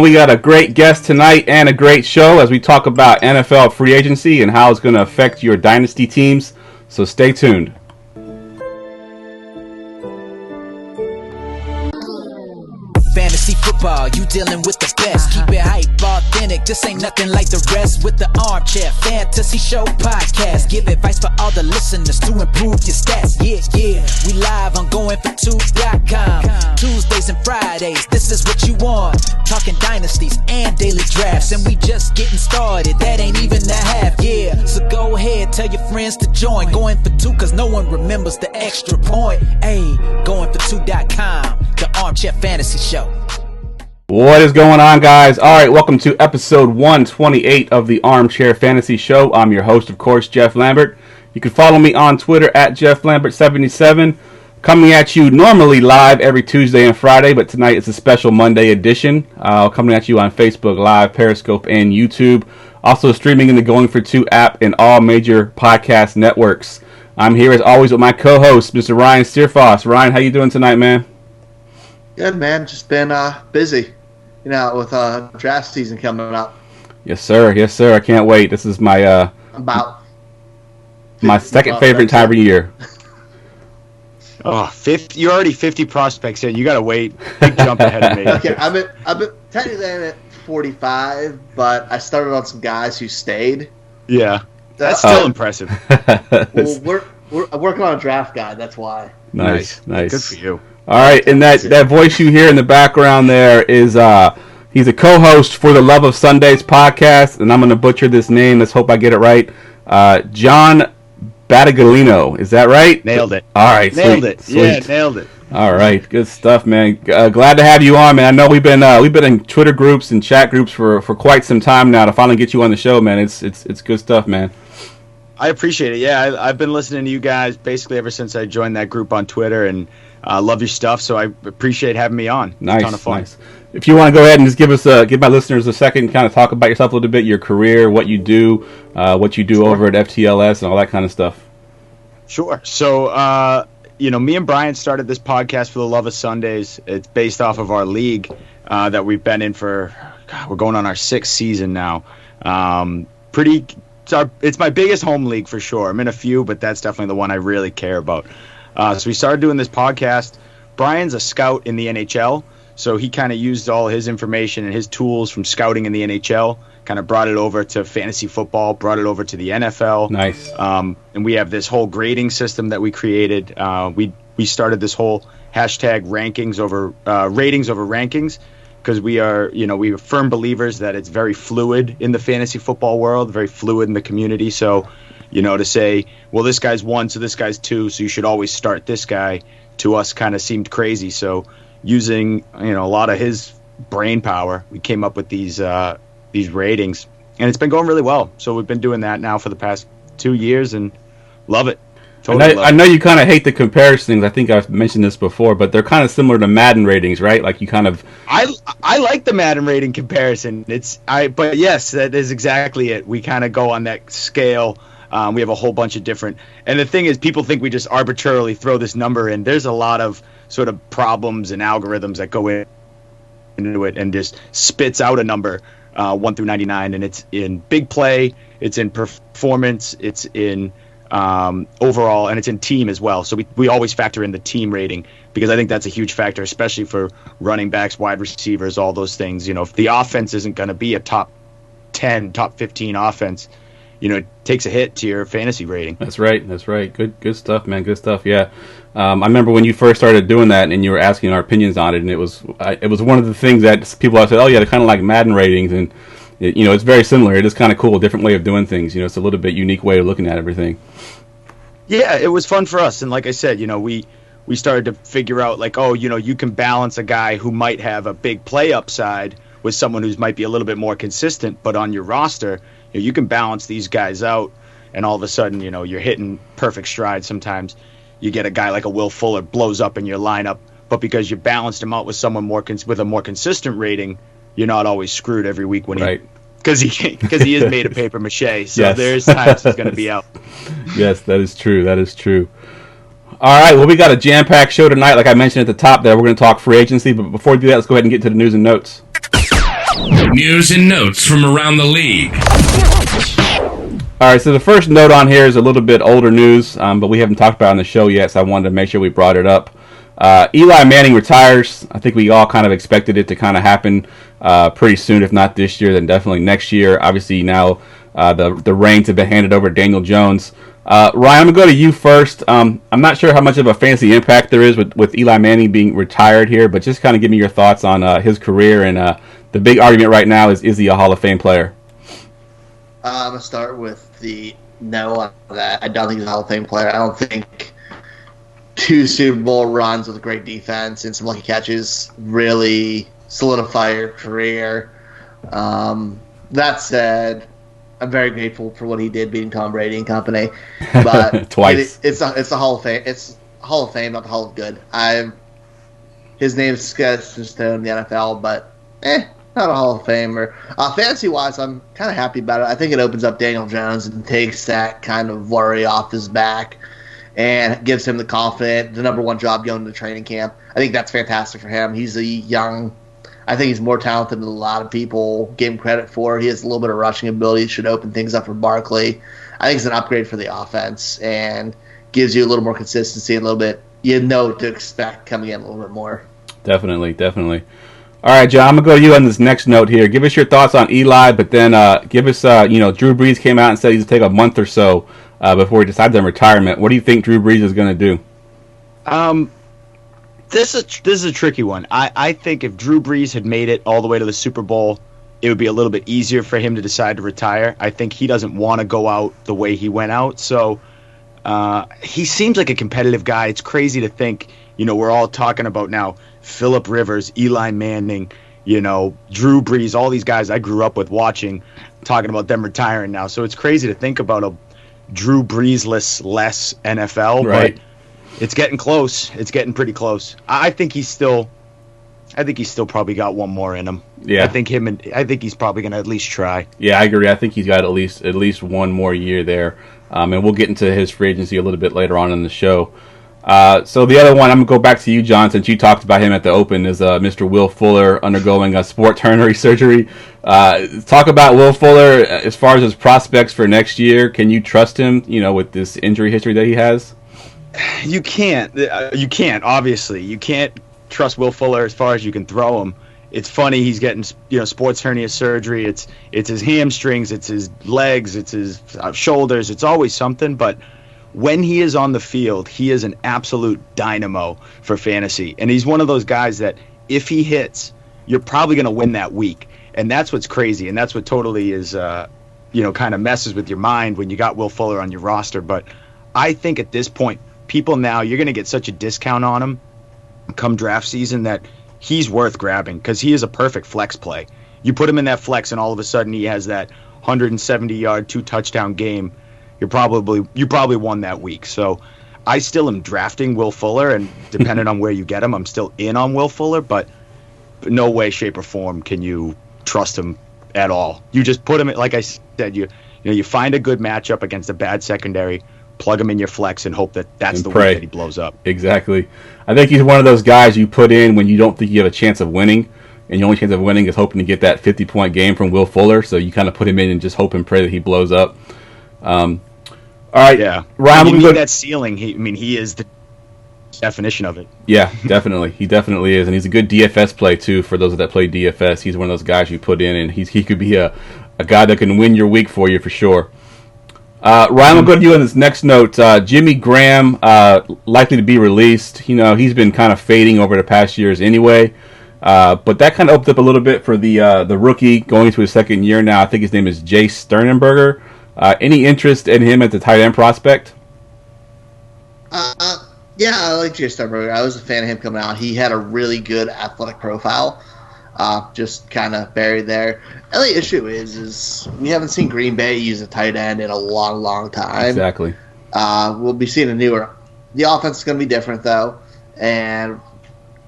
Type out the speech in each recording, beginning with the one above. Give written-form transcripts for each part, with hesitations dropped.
We got a great guest tonight and a great show as we talk about NFL free agency and how it's going to affect your dynasty teams. So stay tuned. Fantasy football, you dealing with the best. Keep it hype, authentic, this ain't nothing like the rest. With the Armchair Fantasy Show Podcast, give advice for all the listeners to improve your stats. Yeah, we live on goingfor2.com. Tuesdays and Fridays, this is what you want. Talking dynasties and daily drafts, and we just getting started, that ain't even the half. Yeah, so go ahead, tell your friends to join. Going for two, cause no one remembers the extra point. Hey, goingfor2.com, the Armchair Fantasy Show. What is going on, guys? All right, welcome to episode 128 of the Armchair Fantasy Show. I'm your host, of course, Jeff Lambert. You can follow me on Twitter at JeffLambert77. Coming at you normally live every Tuesday and Friday, but tonight is a special Monday edition. Coming at you on Facebook Live, Periscope, and YouTube. Also streaming in the Going For Two app and all major podcast networks. I'm here as always with my co-host, Mr. Ryan Steerfoss. Ryan, how you doing tonight, man? Good, man. Just been busy, with draft season coming up. Yes, sir. I can't wait. This is my my second favorite time of year. Oh, 50, you're already 50 prospects in. You got to wait. Big jump ahead of me. Okay, I'm technically I'm at 45, but I started on some guys who stayed. Yeah, that's still impressive. Well, we're working on a draft guide. That's why. Nice. Good for you. All right, and that voice you hear in the background there is he's a co-host for the Love of Sundays podcast, and I'm going to butcher this name. Let's hope I get it right. John Battaglino, is that right? Nailed it. All right, nailed it. Sweet. Yeah, nailed it. All right, good stuff, man. Glad to have you on, man. I know we've been in Twitter groups and chat groups for quite some time now. To finally get you on the show, man, it's good stuff, man. I appreciate it. Yeah, I've been listening to you guys basically ever since I joined that group on Twitter, and love your stuff. So I appreciate having me on. Nice, it's a ton of fun. Nice. If you want to go ahead and just give my listeners a second, kind of talk about yourself a little bit, your career, what you do over at FTLS, and all that kind of stuff. Sure. So, me and Brian started this podcast for the Love of Sundays. It's based off of our league that we've been in for. We're going on our 6th season now. It's my biggest home league for sure. I'm in a few, but that's definitely the one I really care about. So we started doing this podcast. Brian's a scout in the NHL, so he kind of used all his information and his tools from scouting in the NHL, kind of brought it over to fantasy football, brought it over to the NFL. Nice. And we have this whole grading system that we created. We started this whole hashtag ratings over rankings, because we are firm believers that it's very fluid in the fantasy football world, very fluid in the community. So, to say, well, this guy's 1, so this guy's 2, so you should always start this guy, to us kind of seemed crazy. So using, a lot of his brain power, we came up with these ratings, and it's been going really well. So we've been doing that now for the past 2 years and love it. Totally I know you kind of hate the comparisons. I think I've mentioned this before, but they're kind of similar to Madden ratings, right? Like you kind of. I like the Madden rating comparison. But yes, that is exactly it. We kind of go on that scale. We have a whole bunch of different. And the thing is, people think we just arbitrarily throw this number in. There's a lot of sort of problems and algorithms that go into it and just spits out a number 1 through 99, and it's in big play, it's in performance, it's in overall, and it's in team as well. So we always factor in the team rating, because I think that's a huge factor, especially for running backs, wide receivers, all those things. If the offense isn't going to be a top 10, top 15 offense, it takes a hit to your fantasy rating. That's right. Good stuff, man. Good stuff. Yeah. I remember when you first started doing that, and you were asking our opinions on it, and it was one of the things that people have said, oh yeah, they're kind of like Madden ratings, and it's very similar. It is kind of cool, a different way of doing things. It's a little bit unique way of looking at everything. Yeah, it was fun for us, and like I said, we started to figure out, like, you can balance a guy who might have a big play upside with someone who might be a little bit more consistent, but on your roster, you can balance these guys out, and all of a sudden, you're hitting perfect stride. Sometimes you get a guy like a Will Fuller blows up in your lineup, but because you balanced him out with someone with a more consistent rating, you're not always screwed every week when right. Because he is made of paper mache, so yes. There's times he's going to be out. Yes, that is true. All right, well, we got a jam-packed show tonight. Like I mentioned at the top there, we're going to talk free agency, but before we do that, let's go ahead and get to the news and notes. News and notes from around the league. All right, so the first note on here is a little bit older news, but we haven't talked about it on the show yet, so I wanted to make sure we brought it up. Eli Manning retires. I think we all kind of expected it to kind of happen pretty soon, if not this year, then definitely next year. Obviously, now the reins have been handed over to Daniel Jones. Ryan, I'm going to go to you first. I'm not sure how much of a fantasy impact there is with Eli Manning being retired here, but just kind of give me your thoughts on his career. And the big argument right now is he a Hall of Fame player? I'm going to start with the no on that. I don't think he's a Hall of Fame player. I don't think 2 Super Bowl runs with a great defense and some lucky catches really solidify your career. That said, I'm very grateful for what he did beating Tom Brady and company. But twice. It's a Hall of Fame. It's Hall of Fame, not the Hall of Good. His name's sketched in stone in the NFL, but not a Hall of Famer. Fantasy-wise, I'm kind of happy about it. I think it opens up Daniel Jones and takes that kind of worry off his back and gives him the confidence, the number one job going to training camp. I think that's fantastic for him. He's I think he's more talented than a lot of people give him credit for. He has a little bit of rushing ability. Should open things up for Barkley. I think it's an upgrade for the offense and gives you a little more consistency and a little bit, what to expect coming in a little bit more. Definitely. All right, John, I'm going to go to you on this next note here. Give us your thoughts on Eli, but then give us, Drew Brees came out and said he's going to take a month or so before he decides on retirement. What do you think Drew Brees is going to do? This is a tricky one. I think if Drew Brees had made it all the way to the Super Bowl, it would be a little bit easier for him to decide to retire. I think he doesn't want to go out the way he went out. So he seems like a competitive guy. It's crazy to think, we're all talking about now Phillip Rivers, Eli Manning, Drew Brees, all these guys I grew up with watching, talking about them retiring now. So it's crazy to think about a Drew Brees-less NFL, right. But it's getting close. It's getting pretty close. I think he's still probably got one more in him. Yeah. I think he's probably going to at least try. Yeah, I agree. I think he's got at least one more year there. And we'll get into his free agency a little bit later on in the show. So the other one, I'm going to go back to you, John, since you talked about him at the Open, is Mr. Will Fuller undergoing a sports hernia surgery. Talk about Will Fuller as far as his prospects for next year. Can you trust him, with this injury history that he has? You can't. Obviously. You can't trust Will Fuller as far as you can throw him. It's funny he's getting sports hernia surgery. It's his hamstrings, it's his legs, it's his shoulders. It's always something, but when he is on the field, he is an absolute dynamo for fantasy. And he's one of those guys that if he hits, you're probably going to win that week. And that's what's crazy. And that's what totally is, kind of messes with your mind when you got Will Fuller on your roster. But I think at this point, people now, you're going to get such a discount on him come draft season that he's worth grabbing because he is a perfect flex play. You put him in that flex and all of a sudden he has that 170-yard, 2-touchdown game. You probably won that week. So I still am drafting Will Fuller, and depending on where you get him, I'm still in on Will Fuller, but no way, shape, or form can you trust him at all. You just put him, like I said, you find a good matchup against a bad secondary, plug him in your flex, and hope that's the week that he blows up. Exactly. I think he's one of those guys you put in when you don't think you have a chance of winning, and your only chance of winning is hoping to get that 50-point game from Will Fuller, so you kind of put him in and just hope and pray that he blows up. All right, yeah. Ryan, you need that ceiling. He is the definition of it. Yeah, definitely. He definitely is, and he's a good DFS play too. For those that play DFS, he's one of those guys you put in, and he could be a guy that can win your week for you for sure. Ryan, we'll go to you on this next note. Jimmy Graham likely to be released. He's been kind of fading over the past years anyway. But that kind of opened up a little bit for the rookie going into his second year now. I think his name is Jay Sternenberger. Any interest in him as a tight end prospect? Yeah, I like Jay Sternberger. I was a fan of him coming out. He had a really good athletic profile, just kind of buried there. The only issue is we haven't seen Green Bay use a tight end in a long, long time. Exactly. We'll be seeing a newer. The offense is going to be different, though, and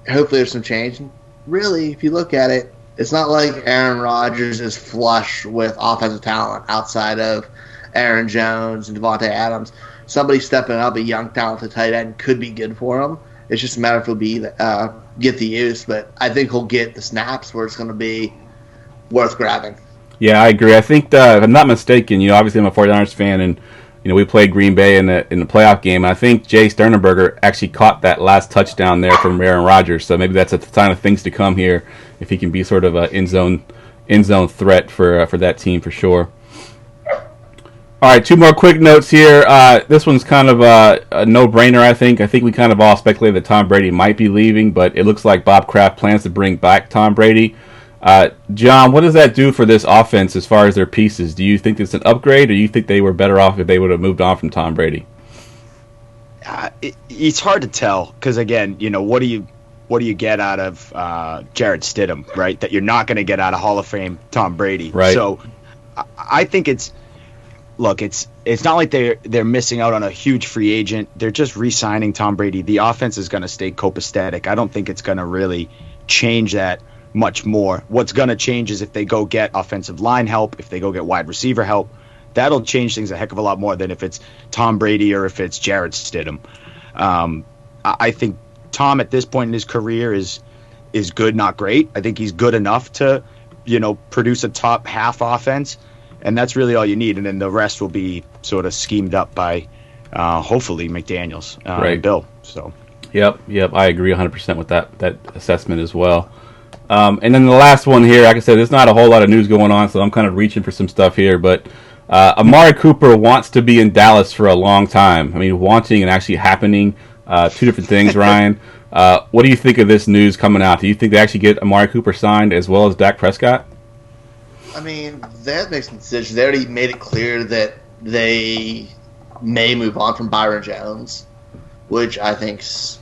hopefully there's some change. Really, if you look at it, it's not like Aaron Rodgers is flush with offensive talent outside of Aaron Jones and Devontae Adams. Somebody stepping up, a young, talented tight end, could be good for him. It's just a matter if he'll get the use, but I think he'll get the snaps where it's going to be worth grabbing. Yeah, I agree. I think, if I'm not mistaken, obviously I'm a 49ers fan, and we played Green Bay in the playoff game, and I think Jay Sternberger actually caught that last touchdown there from Aaron Rodgers. So maybe that's a sign of things to come here if he can be sort of an end zone threat for that team for sure. All right, 2 more quick notes here. This one's kind of a no-brainer, I think. I think we kind of all speculated that Tom Brady might be leaving, but it looks like Bob Kraft plans to bring back Tom Brady. John, what does that do for this offense as far as their pieces? Do you think it's an upgrade, or do you think they were better off if they would have moved on from Tom Brady? It's hard to tell because, again, what do you get out of Jarrett Stidham, right? That you're not going to get out of Hall of Fame Tom Brady. Right. So I think it's not like they're missing out on a huge free agent. They're just re-signing Tom Brady. The offense is going to stay copacetic. I don't think it's going to really change that much more. What's going to change is if they go get offensive line help, if they go get wide receiver help. That'll change things a heck of a lot more than if it's Tom Brady or if it's Jarrett Stidham. I think Tom at this point in his career is good, not great. I think he's good enough to, produce a top half offense, and that's really all you need. And then the rest will be sort of schemed up by, hopefully, McDaniels and Bill. So. Yep, I agree 100% with that assessment as well. And then the last one here, like I said, there's not a whole lot of news going on, so I'm kind of reaching for some stuff here. But Amari Cooper wants to be in Dallas for a long time. I mean, wanting and actually happening, 2 different things, Ryan. What do you think of this news coming out? Do you think they actually get Amari Cooper signed as well as Dak Prescott? I mean, they have to make some decisions. They already made it clear that they may move on from Byron Jones, which I think's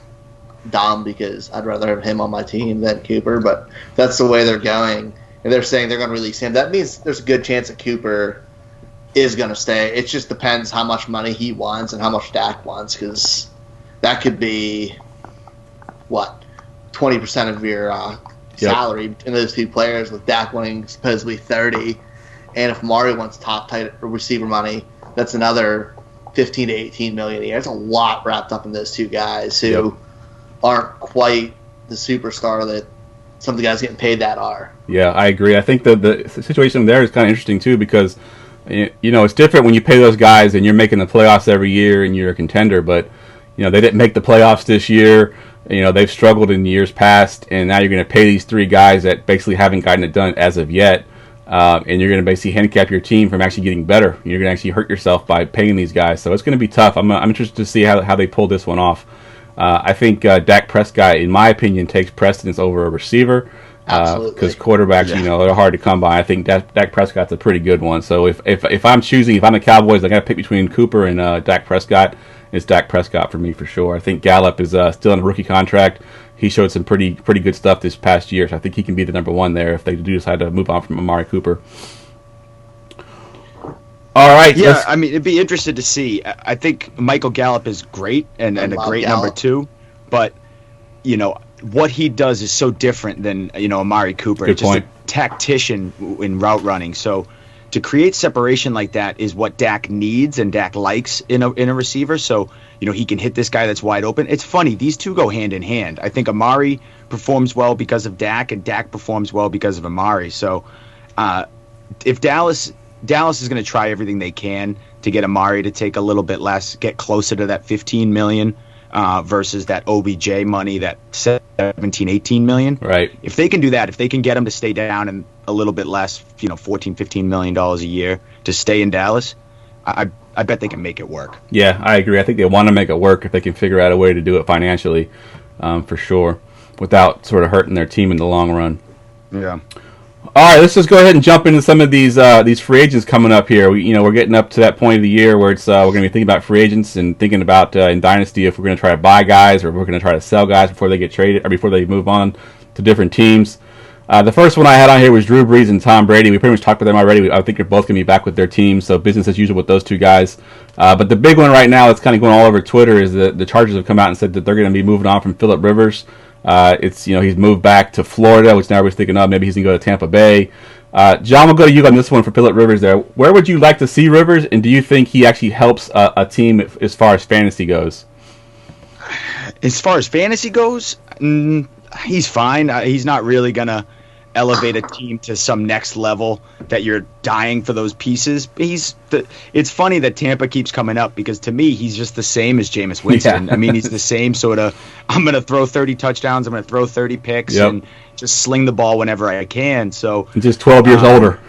dumb because I'd rather have him on my team than Cooper, but that's the way they're going. And they're saying they're going to release him. That means there's a good chance that Cooper is going to stay. It just depends how much money he wants and how much Dak wants, because that could be, 20% of your salary in those 2 players, with Dak wanting supposedly 30. And if Amari wants top tight receiver money, that's another 15 to 18 million a year. It's a lot wrapped up in those 2 guys who aren't quite the superstar that some of the guys getting paid that are. Yeah, I agree. I think the situation there is kind of interesting too, because it's different when you pay those guys and you're making the playoffs every year and you're a contender, but they didn't make the playoffs this year. They've struggled in years past, and now you're going to pay these 3 guys that basically haven't gotten it done as of yet, and you're going to basically handicap your team from actually getting better. You're going to actually hurt yourself by paying these guys, so it's going to be tough. I'm interested to see how they pull this one off. I think Dak Prescott, in my opinion, takes precedence over a receiver. Because quarterbacks, they're hard to come by. I think Dak Prescott's a pretty good one. So if I'm the Cowboys, I got to pick between Cooper and Dak Prescott. It's Dak Prescott for me for sure. I think Gallup is still in a rookie contract. He showed some pretty good stuff this past year, so I think he can be the number 1 there if they do decide to move on from Amari Cooper. All right. Yeah, I mean, it'd be interesting to see. I think Michael Gallup is great and a great Gallup. Number 2, but what he does is so different than Amari Cooper. Good point. Just a tactician in route running. So to create separation like that is what Dak needs and Dak likes in a receiver. So he can hit this guy that's wide open. It's funny, these 2 go hand in hand. I think Amari performs well because of Dak, and Dak performs well because of Amari. So if Dallas is going to try everything they can to get Amari to take a little bit less, get closer to that $15 million versus that OBJ money, that 17, 18 million. Right. If they can do that, if they can get him to stay down and a little bit less, $14, $15 million a year to stay in Dallas, I bet they can make it work. Yeah, I agree. I think they want to make it work if they can figure out a way to do it financially, for sure, without sort of hurting their team in the long run. Yeah. All right, let's just go ahead and jump into some of these free agents coming up here. We're getting up to that point of the year where it's we're going to be thinking about free agents and thinking about in Dynasty if we're going to try to buy guys or if we're going to try to sell guys before they get traded or before they move on to different teams. The first one I had on here was Drew Brees and Tom Brady. We pretty much talked about them already. I think they're both going to be back with their teams, so business as usual with those 2 guys. But the big one right now that's kind of going all over Twitter is the Chargers have come out and said that they're going to be moving on from Phillip Rivers. He's moved back to Florida, which now everybody's thinking, maybe he's going to go to Tampa Bay. John, we'll go to you on this one for Phillip Rivers there. Where would you like to see Rivers, and do you think he actually helps a team as far as fantasy goes? As far as fantasy goes, he's fine. He's not really going to elevate a team to some next level that you're dying for those pieces. It's funny that Tampa keeps coming up because to me he's just the same as Jameis Winston. Yeah. I mean, he's the same sort of, I'm going to throw 30 touchdowns, I'm going to throw 30 picks and just sling the ball whenever I can. So just 12 years older.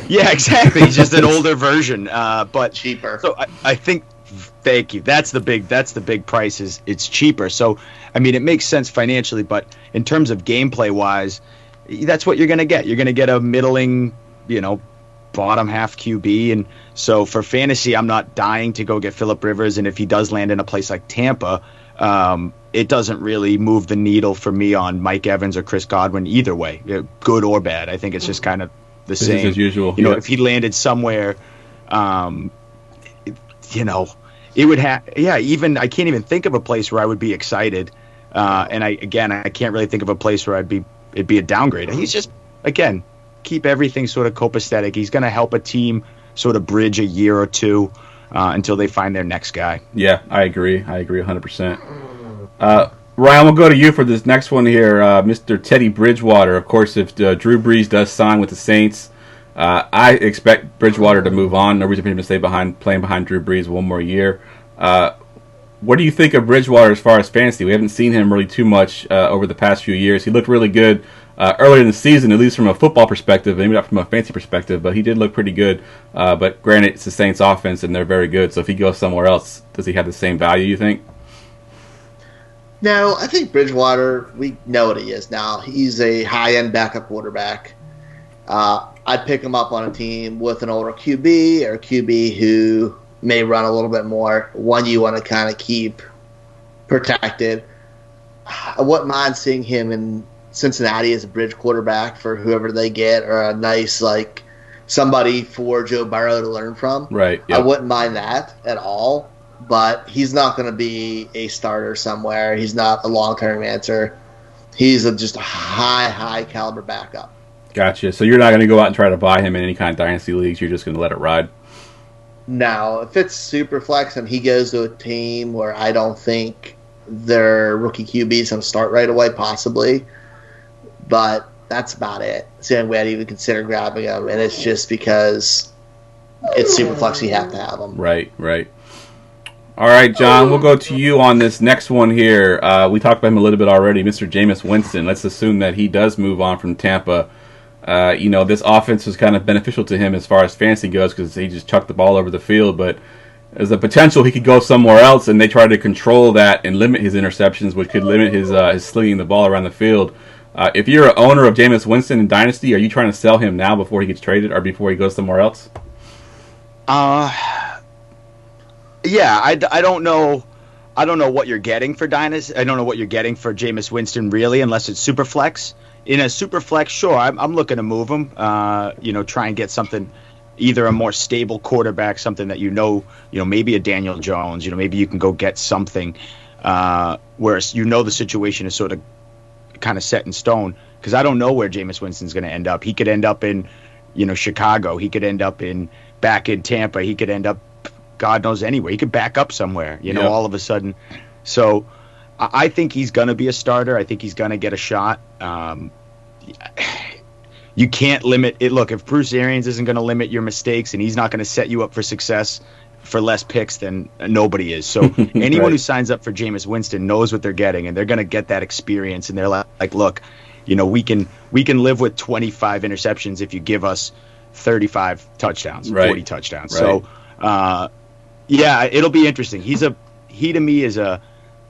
Yeah, exactly. He's just an older version, but cheaper. So I think, thank you. That's the big price is it's cheaper. So I mean, it makes sense financially, but in terms of gameplay wise, that's what you're going to get. You're going to get a middling, bottom half QB. And so for fantasy, I'm not dying to go get Phillip Rivers. And if he does land in a place like Tampa, it doesn't really move the needle for me on Mike Evans or Chris Godwin either way, good or bad. I think it's just kind of the same. Business as usual. If he landed somewhere, it would have, even I can't even think of a place where I would be excited. And I can't really think of a place where it'd be a downgrade. He's just, again, keep everything sort of copacetic. He's going to help a team sort of bridge a year or two until they find their next guy. Yeah, I agree 100%. Ryan, we'll go to you for this next one here. Mr. Teddy Bridgewater. Of course, if Drew Brees does sign with the Saints, I expect Bridgewater to move on. No reason for him to stay playing behind Drew Brees one more year. What do you think of Bridgewater as far as fantasy? We haven't seen him really too much over the past few years. He looked really good earlier in the season, at least from a football perspective, maybe not from a fantasy perspective, but he did look pretty good. But granted, it's the Saints offense, and they're very good. So if he goes somewhere else, does he have the same value, you think? No, I think Bridgewater, we know what he is now. He's a high-end backup quarterback. I'd pick him up on a team with an older QB or a QB who may run a little bit more, one you want to kind of keep protected. I wouldn't mind seeing him in Cincinnati as a bridge quarterback for whoever they get, or a nice, somebody for Joe Burrow to learn from. Right. Yep. I wouldn't mind that at all, but he's not going to be a starter somewhere. He's not a long-term answer. He's just a high caliber backup. Gotcha. So you're not going to go out and try to buy him in any kind of dynasty leagues. You're just going to let it ride. Now, if it's super flex and he goes to a team where I don't think their rookie QB is going to start right away, possibly, but that's about it. It's the only way I'd even consider grabbing him, and it's just because it's super flex, you have to have him. Right. All right, John, we'll go to you on this next one here. We talked about him a little bit already, Mr. Jameis Winston. Let's assume that he does move on from Tampa. This offense was kind of beneficial to him as far as fantasy goes because he just chucked the ball over the field. But there's a potential he could go somewhere else, and they try to control that and limit his interceptions, which could limit his slinging the ball around the field. If you're an owner of Jameis Winston in Dynasty, are you trying to sell him now before he gets traded or before he goes somewhere else? Yeah, I don't know. I don't know what you're getting for Dynasty. I don't know what you're getting for Jameis Winston really, unless it's super flex. In a super flex, sure, I'm looking to move him. Try and get something, either a more stable quarterback, something that maybe a Daniel Jones. Maybe you can go get something where the situation is sort of kind of set in stone. Because I don't know where Jameis Winston's going to end up. He could end up in, Chicago. He could end up back in Tampa. He could end up, God knows, anywhere. He could back up somewhere. All of a sudden. So I think he's going to be a starter. I think he's going to get a shot. You can't limit it. Look, if Bruce Arians isn't going to limit your mistakes and he's not going to set you up for success for less picks, then nobody is. So anyone Right. who signs up for Jameis Winston knows what they're getting, and they're going to get that experience. And they're like, look, we can live with 25 interceptions if you give us 35 touchdowns, Right. 40 touchdowns. Right. So, it'll be interesting. He to me is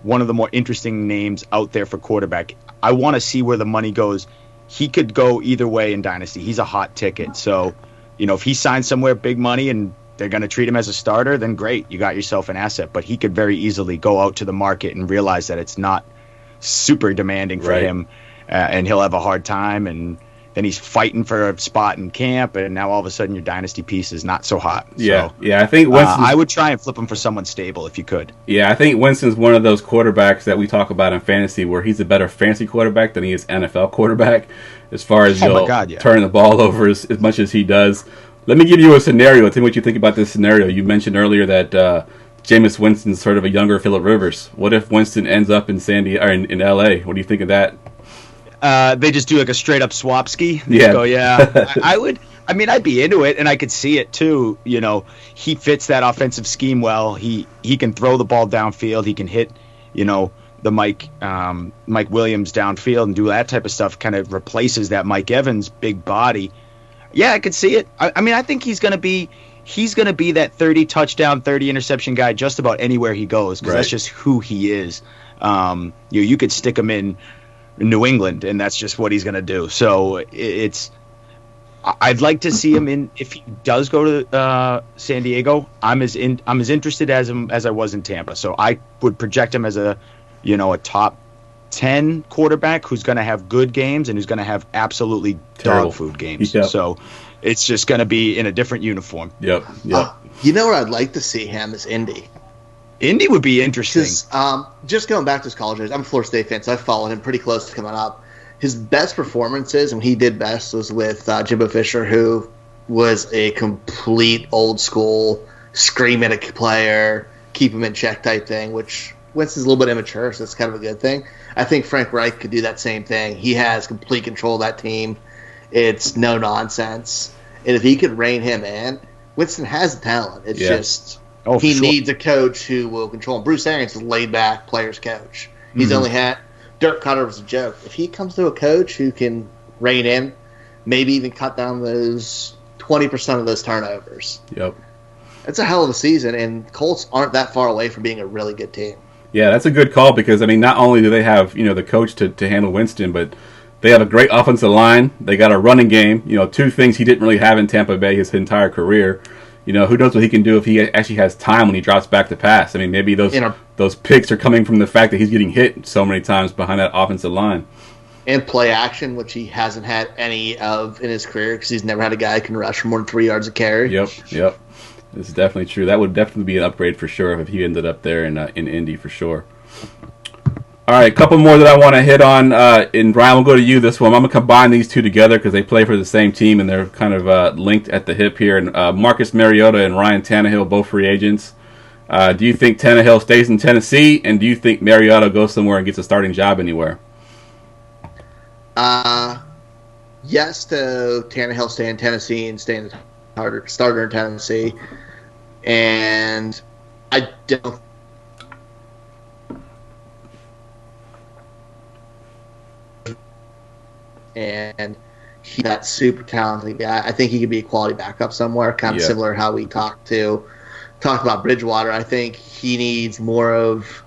one of the more interesting names out there for quarterback. I want to see where the money goes. He could go either way in Dynasty. He's a hot ticket. So, if he signs somewhere big money and they're going to treat him as a starter, then great. You got yourself an asset. But he could very easily go out to the market and realize that it's not super demanding for Right. him, and he'll have a hard time. And then he's fighting for a spot in camp, and now all of a sudden your Dynasty piece is not so hot. Yeah, So, I think Winston. I would try and flip him for someone stable if you could. Yeah, I think Winston's one of those quarterbacks that we talk about in fantasy where he's a better fantasy quarterback than he is NFL quarterback as far as turn the ball over as much as he does. Let me give you a scenario. Tell me what you think about this scenario. You mentioned earlier that Jameis Winston's sort of a younger Phillip Rivers. What if Winston ends up in in LA? What do you think of that? They just do like a straight up swap ski. Yeah. Go, yeah. I would. I mean, I'd be into it, and I could see it too. You know, he fits that offensive scheme well. He can throw the ball downfield. He can hit, you know, the Mike Williams downfield and do that type of stuff. Kind of replaces that Mike Evans big body. Yeah, I could see it. I mean, I think he's gonna be that 30 touchdown, 30 interception guy just about anywhere he goes, because that's just who he is. You could stick him in New England, and that's just what he's gonna do. So I'd like to see him in. If he does go to San Diego, I'm as interested as I was in Tampa. So I would project him as a top 10 quarterback who's going to have good games and who's going to have absolutely dog food games. Yep. So it's just going to be in a different uniform. Yep. You know where I'd like to see him is Indy. Indy would be interesting. Just going back to his college days, I'm a Florida State fan, so I followed him pretty close coming up. His best performances, and he did best, was with Jimbo Fisher, who was a complete old school, scream at a player, keep him in check type thing, which Winston's a little bit immature, so it's kind of a good thing. I think Frank Reich could do that same thing. He has complete control of that team. It's no nonsense. And if he could rein him in, Winston has the talent. It's just he needs a coach who will control him. Bruce Arians is a laid-back player's coach. He's only had Dirk Cutter was a joke. If he comes to a coach who can rein in, maybe even cut down those 20% of those turnovers. Yep. It's a hell of a season, and Colts aren't that far away from being a really good team. Yeah, that's a good call because, I mean, not only do they have, the coach to handle Winston, but they have a great offensive line. They got a running game, two things he didn't really have in Tampa Bay his entire career. Who knows what he can do if he actually has time when he drops back to pass. I mean, maybe those picks are coming from the fact that he's getting hit so many times behind that offensive line. And play action, which he hasn't had any of in his career because he's never had a guy who can rush for more than 3 yards a carry. Yep. This is definitely true. That would definitely be an upgrade for sure if he ended up there in Indy for sure. All right, a couple more that I want to hit on. And Brian, we'll go to you this one. I'm going to combine these two together because they play for the same team and they're kind of linked at the hip here. And Marcus Mariota and Ryan Tannehill, both free agents. Do you think Tannehill stays in Tennessee? And do you think Mariota goes somewhere and gets a starting job anywhere? Yes to Tannehill stay in Tennessee and stay in the starter in Tennessee. And I don't. And he's that super talented guy. I think he could be a quality backup somewhere, kind of similar to how we talked about Bridgewater. I think he needs more of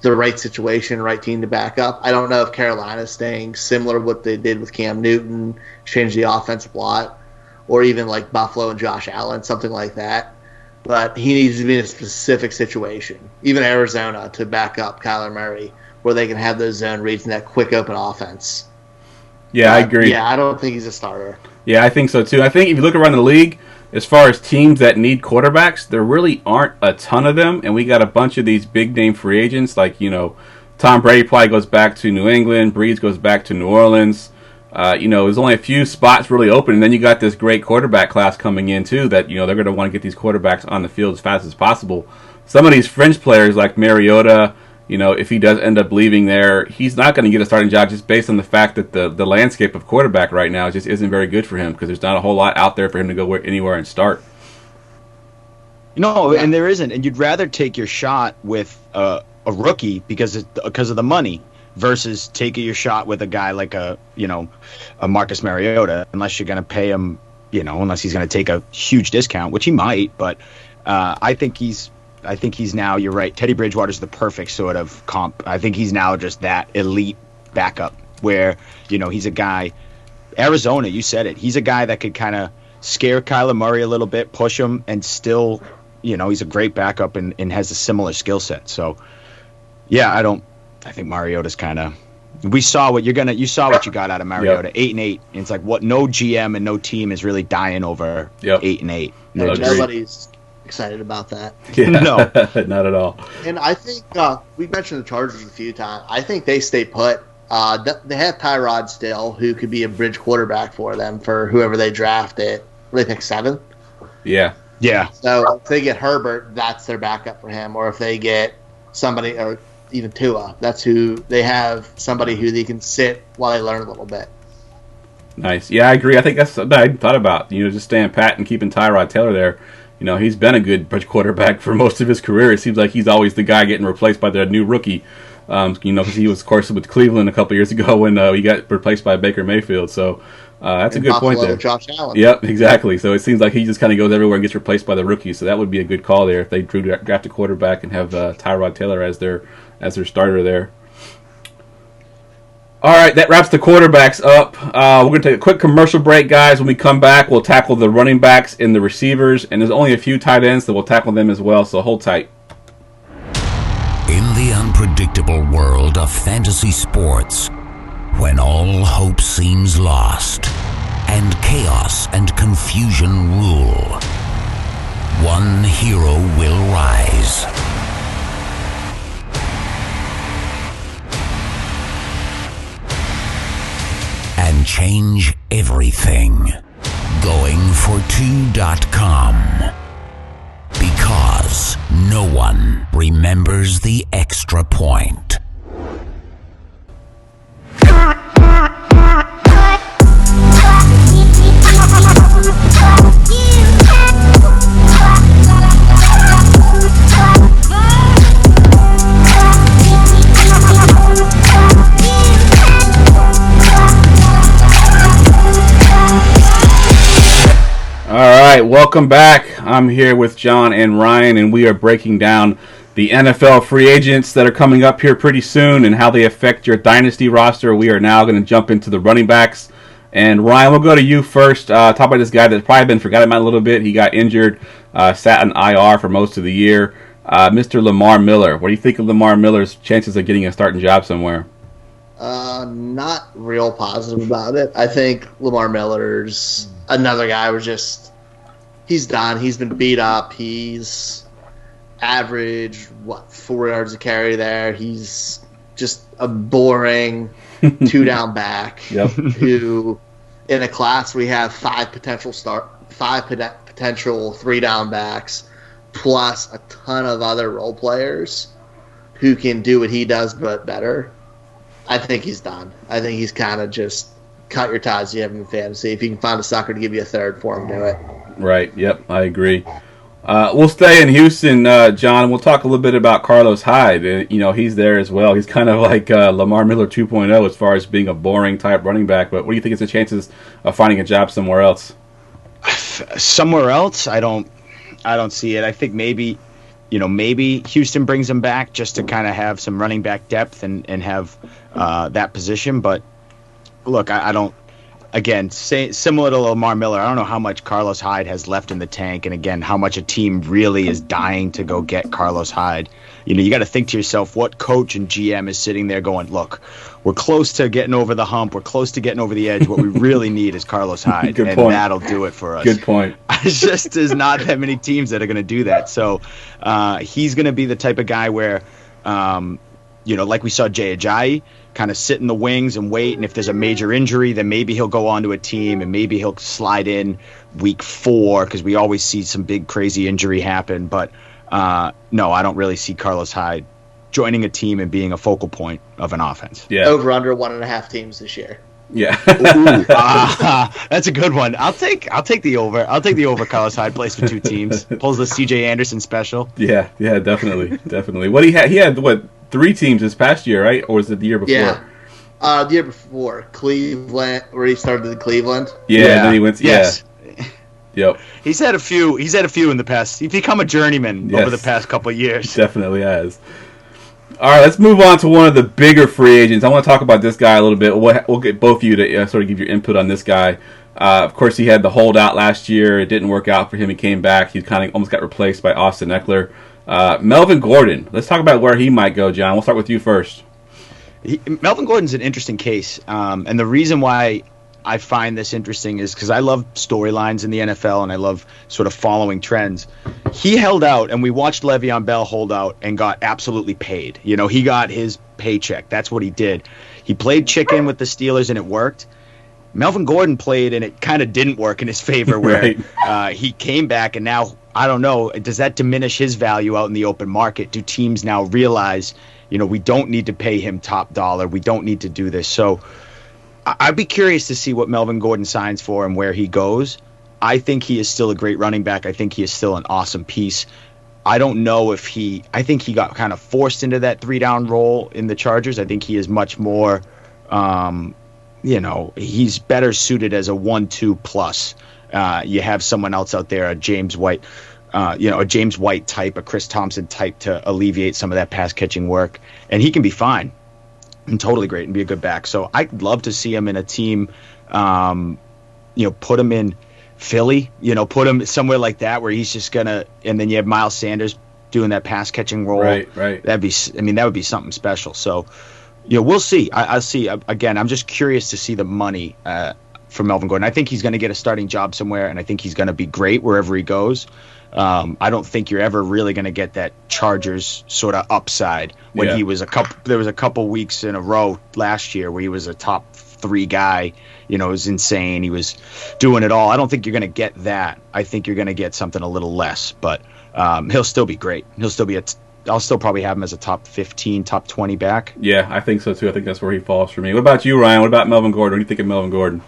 the right situation, right team to back up. I don't know if Carolina's staying similar to what they did with Cam Newton, change the offensive lot, or even like Buffalo and Josh Allen, something like that. But he needs to be in a specific situation, even Arizona, to back up Kyler Murray, where they can have those zone reads and that quick open offense. Yeah, I agree. Yeah, I don't think he's a starter. Yeah, I think so too. I think if you look around the league, as far as teams that need quarterbacks, there really aren't a ton of them, and we got a bunch of these big-name free agents, like, Tom Brady probably goes back to New England, Breeze goes back to New Orleans. There's only a few spots really open, and then you got this great quarterback class coming in, too, that, they're going to want to get these quarterbacks on the field as fast as possible. Some of these fringe players, like Mariota, if he does end up leaving there, he's not going to get a starting job just based on the fact that the landscape of quarterback right now just isn't very good for him because there's not a whole lot out there for him to go anywhere and start. No, and there isn't. And you'd rather take your shot with a rookie because of the money versus taking your shot with a guy like a Marcus Mariota, unless you're going to pay him, unless he's going to take a huge discount, which he might. But I think he's now, you're right, Teddy Bridgewater's the perfect sort of comp. I think he's now just that elite backup where, he's a guy, Arizona, you said it, he's a guy that could kind of scare Kyler Murray a little bit, push him, and still, he's a great backup and has a similar skill set. So, yeah, I think Mariota's kind of, you saw what you got out of Mariota, 8-8. And it's like what no GM and no team is really dying over 8-8. Nobody's excited about that. Yeah, no, not at all. And I think we mentioned the Chargers a few times. I think they stay put. They have Tyrod still, who could be a bridge quarterback for them for whoever they draft it. What do they pick, 7? Yeah. So if they get Herbert, that's their backup for him. Or if they get somebody, or even Tua. That's who they have, somebody who they can sit while they learn a little bit. Nice. Yeah, I agree. I think that's what I thought about. Just staying pat and keeping Tyrod Taylor there. He's been a good quarterback for most of his career. It seems like he's always the guy getting replaced by the new rookie. Because he was, of course, with Cleveland a couple years ago when he got replaced by Baker Mayfield. So that's a good point there. Josh Allen. Yep, exactly. So it seems like he just kind of goes everywhere and gets replaced by the rookie. So that would be a good call there if they draft a quarterback and have Tyrod Taylor as their starter there. All right, that wraps the quarterbacks up. We're going to take a quick commercial break, guys. When we come back, we'll tackle the running backs and the receivers. And there's only a few tight ends, so we'll tackle them as well. So hold tight. In the unpredictable world of fantasy sports, when all hope seems lost and chaos and confusion rule, one hero will rise. And change everything. Going for 2.com. Because no one remembers the extra point. All right, welcome back. I'm here with John and Ryan, and we are breaking down the NFL free agents that are coming up here pretty soon and how they affect your dynasty roster. We are now going to jump into the running backs. And Ryan, we'll go to you first. Talk about this guy that's probably been forgotten about a little bit. He got injured, sat on IR for most of the year. Mr. Lamar Miller. What do you think of Lamar Miller's chances of getting a starting job somewhere? Not real positive about it. I think Lamar Miller's another guy he's done. He's been beat up. He's averaged, 4 yards a carry there. He's just a boring two-down back who, in a class, we have five potential three-down backs plus a ton of other role players who can do what he does but better. I think he's done. I think he's kind of just cut your ties you have in fantasy. If you can find a sucker to give you a third for him, do it. Right. Yep. I agree. We'll stay in Houston, John. We'll talk a little bit about Carlos Hyde. He's there as well. He's kind of like Lamar Miller 2.0 as far as being a boring type running back. But what do you think is the chances of finding a job somewhere else? Somewhere else, I don't see it. I think maybe Houston brings him back just to kind of have some running back depth and have that position. But look, I don't. Again, similar to Lamar Miller, I don't know how much Carlos Hyde has left in the tank, and again, how much a team really is dying to go get Carlos Hyde. You got to think to yourself, what coach and GM is sitting there going, look, we're close to getting over the hump, we're close to getting over the edge. What we really need is Carlos Hyde, and that'll do it for us. Good point. There's not that many teams that are going to do that. So he's going to be the type of guy where, like we saw Jay Ajayi, kind of sit in the wings and wait, and if there's a major injury, then maybe he'll go on to a team and maybe he'll slide in week 4 because we always see some big crazy injury happen. But no, I don't really see Carlos Hyde joining a team and being a focal point of an offense. Yeah. Over under 1.5 teams this year. Yeah. That's a good one. I'll take the over. I'll take the over. Carlos Hyde plays for 2 teams. Pulls the C.J. Anderson special. Yeah, definitely. What he had 3 teams this past year, right? Or was it the year before? Yeah. The year before, Cleveland, where he started in Cleveland. Yeah, and then he went. Yes. Yeah. Yep. He's had a few in the past. He's become a journeyman over the past couple of years. Definitely has. All right, let's move on to one of the bigger free agents. I want to talk about this guy a little bit. We'll get both of you to sort of give your input on this guy. Of course, he had the holdout last year. It didn't work out for him. He came back. He kind of almost got replaced by Austin Eckler. Melvin Gordon. Let's talk about where he might go, John. We'll start with you first. Melvin Gordon's an interesting case. And the reason why I find this interesting is because I love storylines in the NFL and I love sort of following trends. He held out, and we watched Le'Veon Bell hold out and got absolutely paid. He got his paycheck. That's what he did. He played chicken with the Steelers, and it worked. Melvin Gordon played, and it kind of didn't work in his favor, where right. He came back, and now I don't know. Does that diminish his value out in the open market? Do teams now realize, we don't need to pay him top dollar. We don't need to do this. So I'd be curious to see what Melvin Gordon signs for and where he goes. I think he is still a great running back. I think he is still an awesome piece. I don't know if I think he got kind of forced into that 3-down role in the Chargers. I think he is much more, he's better suited as a 1-2 plus. You have someone else out there, a James White, a James White type, a Chris Thompson type to alleviate some of that pass catching work. And he can be fine and totally great and be a good back. So I'd love to see him in a team, put him in Philly, put him somewhere like that where he's just gonna, and then you have Miles Sanders doing that pass catching role. Right. That would be something special. So, we'll see. I'll see. Again, I'm just curious to see the money for Melvin Gordon. I think he's going to get a starting job somewhere, and I think he's going to be great wherever he goes. I don't think you're ever really going to get that Chargers sort of upside when he was there was a couple weeks in a row last year where he was a top 3 guy. It was insane. He was doing it all. I don't think you're going to get that. I think you're going to get something a little less, but he'll still be great. I'll still probably have him as a top 15, top 20 back. Yeah, I think so too. I think that's where he falls for me. What about you, Ryan? What about Melvin Gordon? What do you think of Melvin Gordon?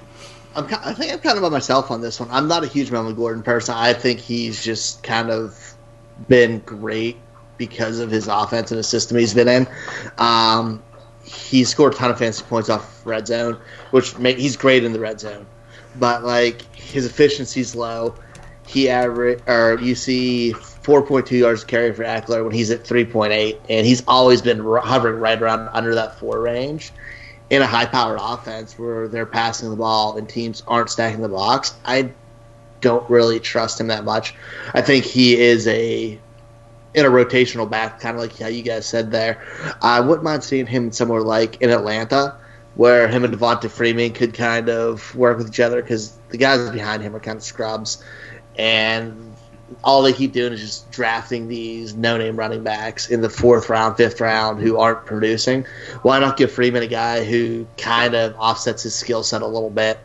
I think I'm kind of by myself on this one. I'm not a huge Melvin Gordon person. I think he's just kind of been great because of his offense and the system he's been in. He scored a ton of fantasy points off red zone, he's great in the red zone. But his efficiency's low. You see 4.2 yards carry for Eckler when he's at 3.8, and he's always been hovering right around under that 4 range. In a high-powered offense where they're passing the ball and teams aren't stacking the box, I don't really trust him that much. I think he is in a rotational back, kind of like how you guys said there. I wouldn't mind seeing him somewhere like in Atlanta, where him and Devonta Freeman could kind of work with each other, because the guys behind him are kind of scrubs, and all they keep doing is just drafting these no-name running backs in the 4th round, 5th round who aren't producing. Why not give Freeman a guy who kind of offsets his skill set a little bit?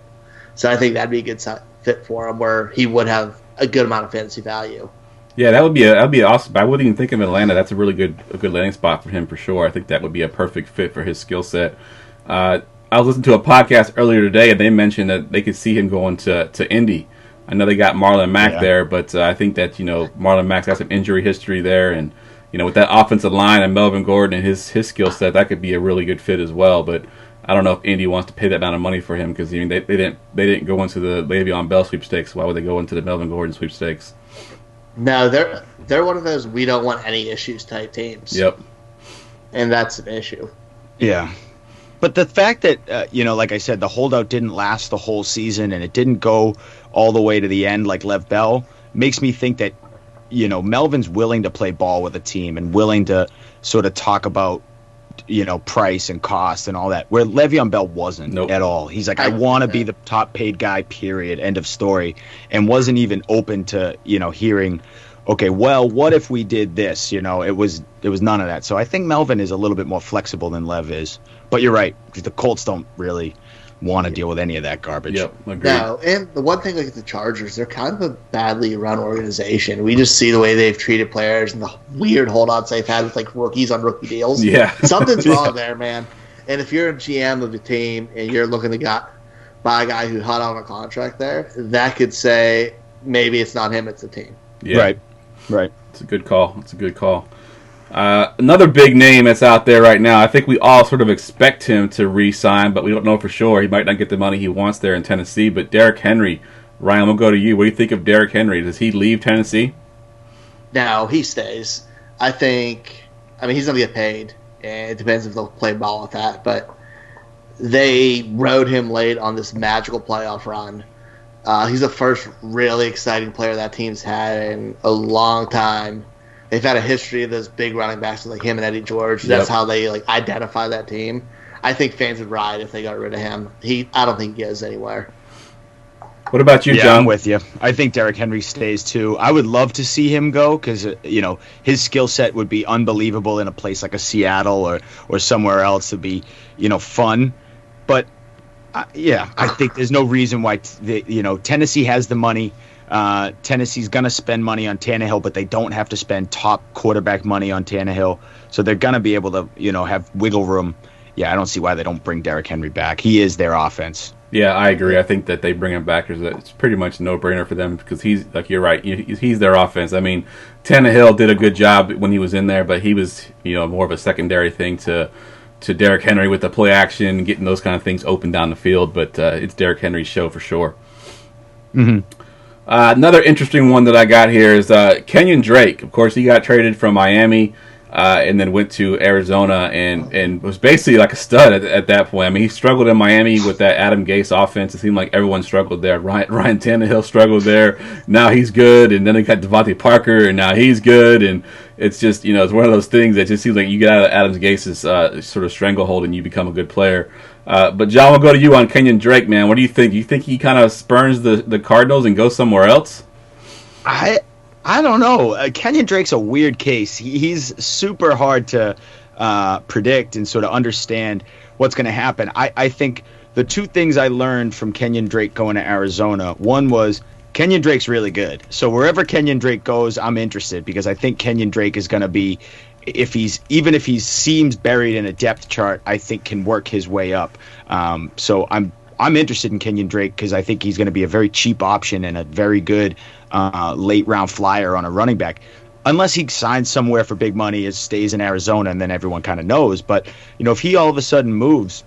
So I think that'd be a good fit for him, where he would have a good amount of fantasy value. Yeah, that'd be awesome. I wouldn't even think of Atlanta. That's a really good landing spot for him for sure. I think that would be a perfect fit for his skill set. I was listening to a podcast earlier today, and they mentioned that they could see him going to Indy. I know they got Marlon Mack there, but I think that, Marlon Mack's got some injury history there, and, with that offensive line and Melvin Gordon and his skill set, that could be a really good fit as well. But I don't know if Indy wants to pay that amount of money for him, because they didn't go into the Le'Veon Bell sweepstakes. Why would they go into the Melvin Gordon sweepstakes? No, they're one of those we don't want any issues type teams. Yep. And that's an issue. Yeah. But the fact that, like I said, the holdout didn't last the whole season and it didn't go all the way to the end like Lev Bell makes me think that, Melvin's willing to play ball with a team and willing to sort of talk about, price and cost and all that, where Le'Veon Bell wasn't at all. He's like, I want to be the top paid guy, period, end of story, and wasn't even open to, hearing, okay, well, what if we did this? It was none of that. So I think Melvin is a little bit more flexible than Lev is. But you're right, because the Colts don't really want to deal with any of that garbage. Yep, agreed. No, and the one thing, like the Chargers, they're kind of a badly run organization. We just see the way they've treated players and the weird holdouts they've had with rookies on rookie deals. Yeah. Something's wrong there, man. And if you're a GM of the team and you're looking to buy a guy who hot on a contract there, that could say maybe it's not him, it's the team. Yeah. Right. It's a good call. Another big name that's out there right now, I think we all sort of expect him to re-sign, but we don't know for sure. He might not get the money he wants there in Tennessee, but Derrick Henry. Ryan, we'll go to you. What do you think of Derrick Henry? Does he leave Tennessee? No, he stays. He's going to get paid, and it depends if they'll play ball with that, but they rode him late on this magical playoff run. He's the first really exciting player that team's had in a long time. They've had a history of those big running backs like him and Eddie George. That's how they identify that team. I think fans would ride if they got rid of him. I don't think he goes anywhere. What about you, John? I'm with you. I think Derrick Henry stays too. I would love to see him go because his skill set would be unbelievable in a place like a Seattle or somewhere else to be fun. But I think there's no reason why Tennessee has the money. Tennessee's going to spend money on Tannehill, but they don't have to spend top quarterback money on Tannehill. So they're going to be able to, have wiggle room. Yeah, I don't see why they don't bring Derrick Henry back. He is their offense. Yeah, I agree. I think that they bring him back. It's pretty much a no-brainer for them because he's, like, you're right, he's their offense. I mean, Tannehill did a good job when he was in there, but he was, more of a secondary thing to Derrick Henry with the play action, getting those kind of things open down the field. But it's Derrick Henry's show for sure. Mm-hmm. Another interesting one that I got here is Kenyon Drake. Of course, he got traded from Miami. And then went to Arizona and was basically like a stud at that point. I mean, he struggled in Miami with that Adam Gase offense. It seemed like everyone struggled there. Ryan Tannehill struggled there. Now he's good. And then they got Devontae Parker, and now he's good. And it's just, it's one of those things that just seems like you get out of Adam Gase's sort of stranglehold and you become a good player. But, John, we'll go to you on Kenyon Drake, man. What do you think? Do you think he kind of spurns the Cardinals and goes somewhere else? I don't know. Kenyon Drake's a weird case. He's super hard to predict and sort of understand what's going to happen. I think the two things I learned from Kenyon Drake going to Arizona, one was Kenyon Drake's really good. So wherever Kenyon Drake goes, I'm interested because I think Kenyon Drake is going to be, even if he seems buried in a depth chart, I think can work his way up. So I'm interested in Kenyon Drake because I think he's going to be a very cheap option and a very good late round flyer on a running back, unless he signs somewhere for big money, it stays in Arizona, and then everyone kind of knows. But if he all of a sudden moves,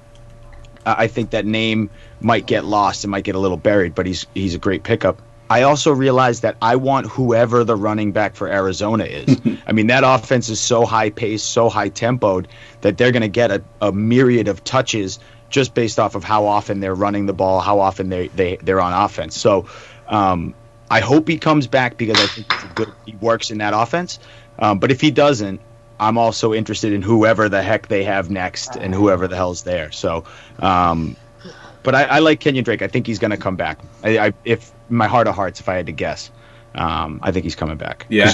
I think that name might get lost and might get a little buried. But he's a great pickup. I also realize that I want whoever the running back for Arizona is. I mean, that offense is so high paced, so high tempoed that they're going to get a myriad of touches just based off of how often they're running the ball, how often they're on offense. So I hope he comes back because I think he works in that offense. But if he doesn't, I'm also interested in whoever the heck they have next and whoever the hell's there. So, but I like Kenyon Drake. I think he's going to come back. If my heart of hearts, if I had to guess, I think he's coming back. Yeah,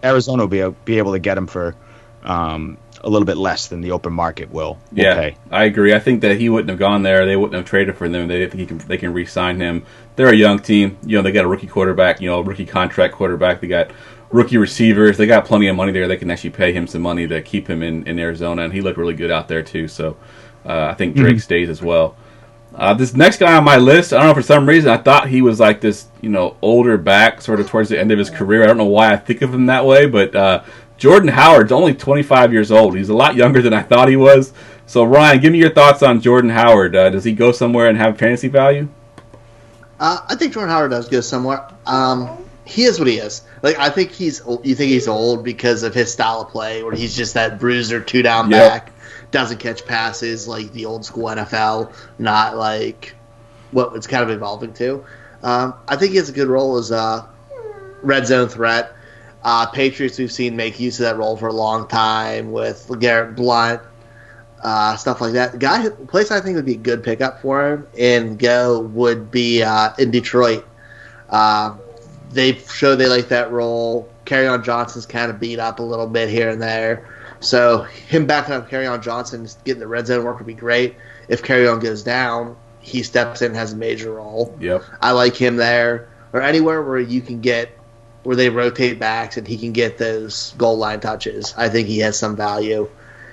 Arizona will be able to get him for a little bit less than the open market will pay. I agree. I think that he wouldn't have gone there. They wouldn't have traded for them. They think they can re-sign him. They're a young team. They got a rookie quarterback, a rookie contract quarterback. They got rookie receivers. They got plenty of money there. They can actually pay him some money to keep him in Arizona, and he looked really good out there too. So I think Drake stays as well. This next guy on my list, I don't know, for some reason I thought he was like this, older back sort of towards the end of his career. I don't know why I think of him that way, but Jordan Howard's only 25 years old. He's a lot younger than I thought he was. So, Ryan, give me your thoughts on Jordan Howard. Does he go somewhere and have fantasy value? I think Jordan Howard does go somewhere. He is what he is. Like, I think you think he's old because of his style of play, where he's just that bruiser, two-down back, doesn't catch passes like the old school NFL, not like what it's kind of evolving to. I think he has a good role as a red zone threat. Patriots we've seen make use of that role for a long time with Garrett Blount, stuff like that. The place I think would be a good pickup for him and go would be in Detroit. They show they like that role. Kerryon Johnson's kind of beat up a little bit here and there. So him backing up Kerryon Johnson, getting the red zone work would be great. If Kerryon goes down, he steps in and has a major role. Yep. I like him there. Or anywhere where you can get where they rotate backs and he can get those goal line touches. I think he has some value.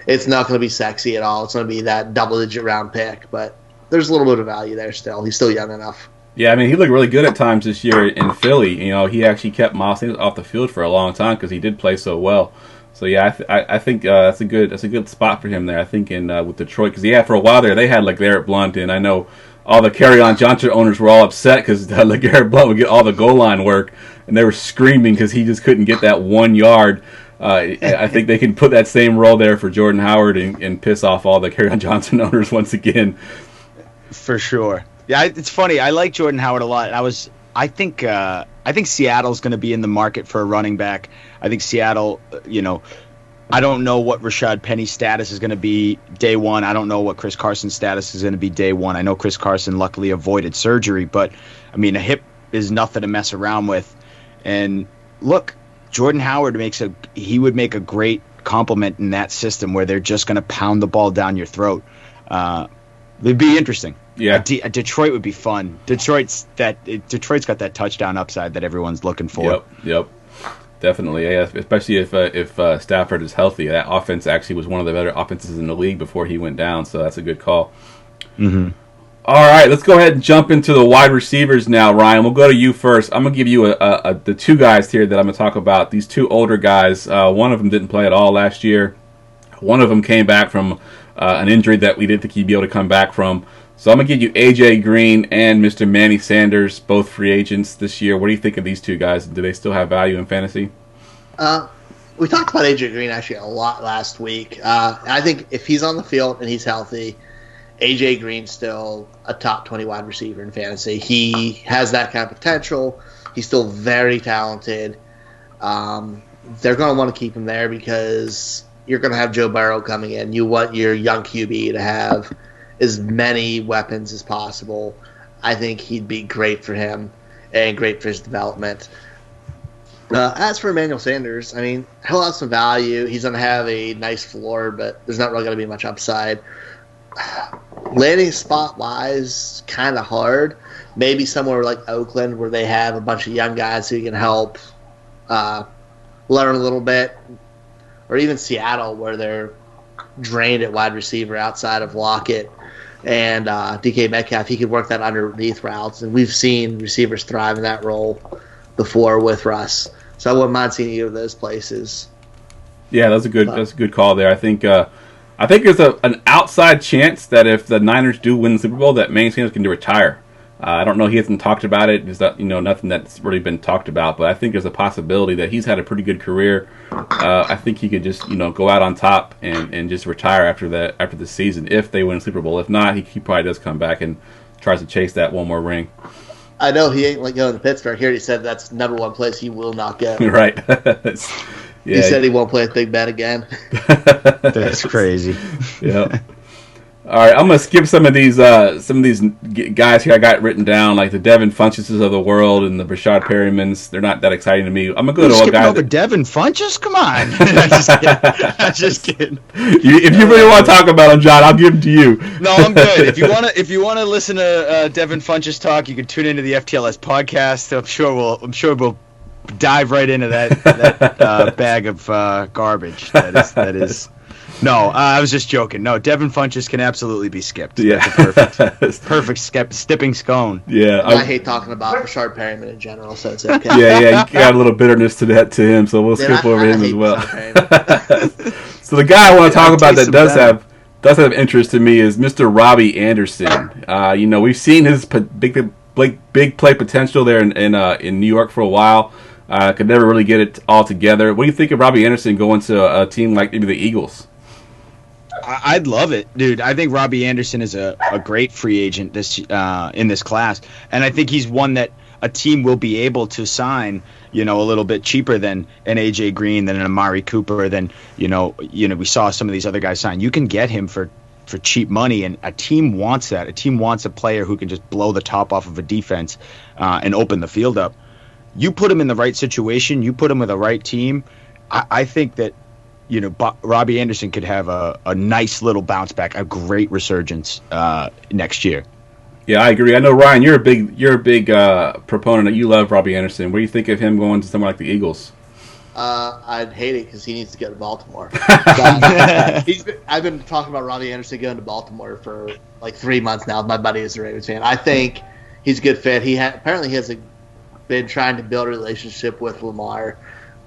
It's not going to be sexy at all. It's going to be that double-digit round pick, but there's a little bit of value there still. He's still young enough. Yeah, I mean, he looked really good at times this year in Philly. He actually kept Miles Sanders off the field for a long time because he did play so well. So yeah, I think that's a good spot for him there. I think in with Detroit, because for a while there they had LeGarrette Blount, and I know all the Kerryon Johnson owners were all upset because LeGarrette Blount would get all the goal line work, and they were screaming because he just couldn't get that 1 yard. I think they can put that same role there for Jordan Howard and piss off all the Kerryon Johnson owners once again. For sure. Yeah, it's funny. I like Jordan Howard a lot. I think Seattle's going to be in the market for a running back. I think Seattle, I don't know what Rashad Penny's status is going to be day one. I don't know what Chris Carson's status is going to be day one. I know Chris Carson luckily avoided surgery, but I mean, a hip is nothing to mess around with. And look, Jordan Howard would make a great complement in that system where they're just going to pound the ball down your throat. It'd be interesting. Yeah. Detroit would be fun. Detroit's got that touchdown upside that everyone's looking for. Yep. Definitely, yeah. Especially if Stafford is healthy. That offense actually was one of the better offenses in the league before he went down, so that's a good call. Mm-hmm. All right, let's go ahead and jump into the wide receivers now, Ryan. We'll go to you first. I'm going to give you the two guys here that I'm going to talk about. These two older guys. One of them didn't play at all last year. One of them came back from an injury that we didn't think he'd be able to come back from. So I'm going to give you A.J. Green and Mr. Manny Sanders, both free agents this year. What do you think of these two guys? Do they still have value in fantasy? We talked about A.J. Green actually a lot last week. I think if he's on the field and he's healthy, A.J. Green's still a top 20 wide receiver in fantasy. He has that kind of potential. He's still very talented. They're going to want to keep him there because you're going to have Joe Burrow coming in. You want your young QB to have as many weapons as possible. I think he'd be great for him and great for his development. As for Emmanuel Sanders, I mean, he'll have some value. He's going to have a nice floor, but there's not really going to be much upside. Landing spot-wise, kind of hard. Maybe somewhere like Oakland where they have a bunch of young guys who can help learn a little bit. Or even Seattle where they're drained at wide receiver outside of Lockett and DK Metcalf. He could work that underneath routes, and we've seen receivers thrive in that role before with Russ. So I wouldn't mind seeing either of those places. Yeah, that's a good call there. I think there's an outside chance that if the Niners do win the Super Bowl, that Manny Sanders can retire. I don't know. He hasn't talked about it. There's nothing that's really been talked about. But I think there's a possibility that he's had a pretty good career. I think he could just go out on top and just retire after the season if they win the Super Bowl. If not, he probably does come back and tries to chase that one more ring. I know he ain't going to Pittsburgh. Here he said that's number one place he will not go. Right. He said he won't play with Big Ben again. That's crazy. Yeah. All right, I'm gonna skip some of these guys here I got written down, like the Devin Funcheses of the world and the Brashad Perrymans. They're not that exciting to me. I'm gonna go to a guy. Over Devin Funches? Come on. I'm just kidding. If you really want to talk about him, John, I'll give him to you. No, I'm good. If you wanna listen to Devin Funches talk, you can tune into the FTLS podcast. I'm sure we'll dive right into that bag of garbage. That is. No, I was just joking. No, Devin Funches can absolutely be skipped. Yeah. That's a perfect stepping scone. Yeah. I hate talking about Brashad Perryman in general, so it's okay. Yeah, you got a little bitterness to him, so we'll skip over him as well. So the guy I want to talk about that does have interest to me is Mr. Robby Anderson. We've seen his big play potential there in New York for a while. Could never really get it all together. What do you think of Robby Anderson going to a team like maybe the Eagles? I'd love it, dude. I think Robby Anderson is a great free agent in this class, and I think he's one that a team will be able to sign, a little bit cheaper than an A.J. Green, than an Amari Cooper, than we saw some of these other guys sign. You can get him for cheap money, and a team wants that. A team wants a player who can just blow the top off of a defense and open the field up. You put him in the right situation, you put him with the right team, I think that Robby Anderson could have a nice little bounce back, a great resurgence next year. Yeah, I agree. I know, Ryan, you're a big proponent. You love Robby Anderson. What do you think of him going to somewhere like the Eagles? I'd hate it because he needs to go to Baltimore. I've been talking about Robby Anderson going to Baltimore for like 3 months now. My buddy is a Ravens fan. I think he's a good fit. Apparently he has been trying to build a relationship with Lamar.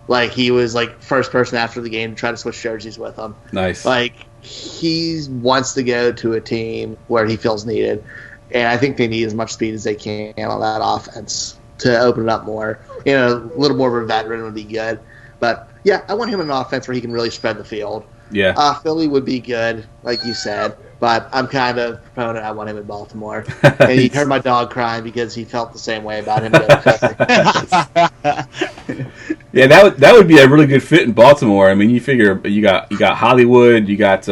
Like, he was like first person after the game to try to switch jerseys with him. Nice. Like, he wants to go to a team where he feels needed, and I think they need as much speed as they can on that offense to open it up more. A little more of a veteran would be good. But yeah, I want him in an offense where he can really spread the field. Yeah. Philly would be good, like you said, but I'm kind of proponent. I want him in Baltimore. And he heard my dog crying because he felt the same way about him. Yeah, that would be a really good fit in Baltimore. I mean, you figure you got Hollywood, you got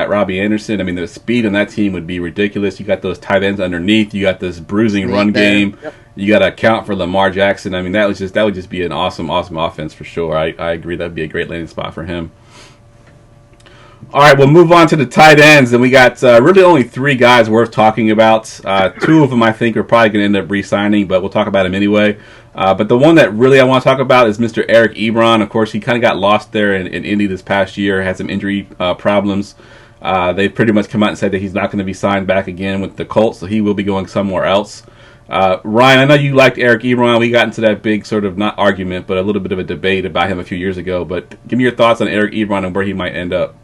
Robby Anderson. I mean, the speed on that team would be ridiculous. You got those tight ends underneath. You got this bruising run game. Yep. You got to account for Lamar Jackson. I mean, that would just be an awesome offense for sure. I agree. That'd be a great landing spot for him. All right, we'll move on to the tight ends, and we got really only 3 guys worth talking about. 2 of them I think are probably going to end up re-signing, but we'll talk about them anyway. But the one that really I want to talk about is Mr. Eric Ebron. Of course, he kind of got lost there in Indy this past year, had some injury problems. They pretty much come out and said that he's not going to be signed back again with the Colts, so he will be going somewhere else. Ryan, I know you liked Eric Ebron. We got into that big sort of, not argument, but a little bit of a debate about him a few years ago. But give me your thoughts on Eric Ebron and where he might end up.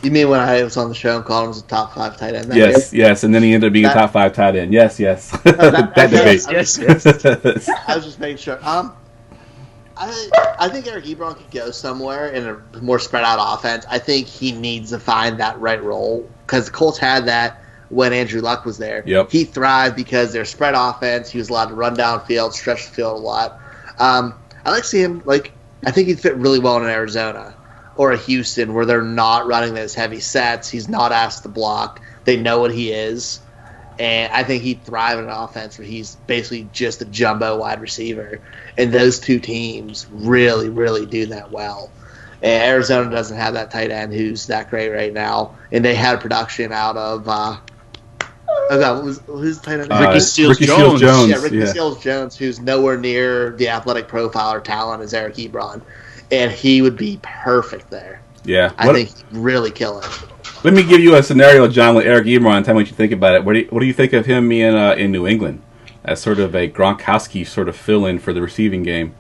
You mean when I was on the show and called him as a top 5 tight end? Yes, and then he ended up being a top 5 tight end. Yes. That debate. Yes. I was just making sure. I think Eric Ebron could go somewhere in a more spread out offense. I think he needs to find that right role because the Colts had that when Andrew Luck was there. Yep. He thrived because they're spread offense. He was allowed to run downfield, stretch the field a lot. I like to see him, I think he'd fit really well in Arizona or a Houston where they're not running those heavy sets. He's not asked to block. They know what he is. And I think he'd thrive in an offense where he's basically just a jumbo wide receiver. And those 2 teams really, really do that well. And Arizona doesn't have that tight end who's that great right now. And they had production out of who's the tight end? Ricky Seals-Jones. Yeah, Ricky Seals-Jones, who's nowhere near the athletic profile or talent as Eric Ebron. And he would be perfect there. Yeah. I think he'd really kill it. Let me give you a scenario, John, with Eric Ebron. Tell me what you think about it. What do you think of him in New England as sort of a Gronkowski sort of fill-in for the receiving game?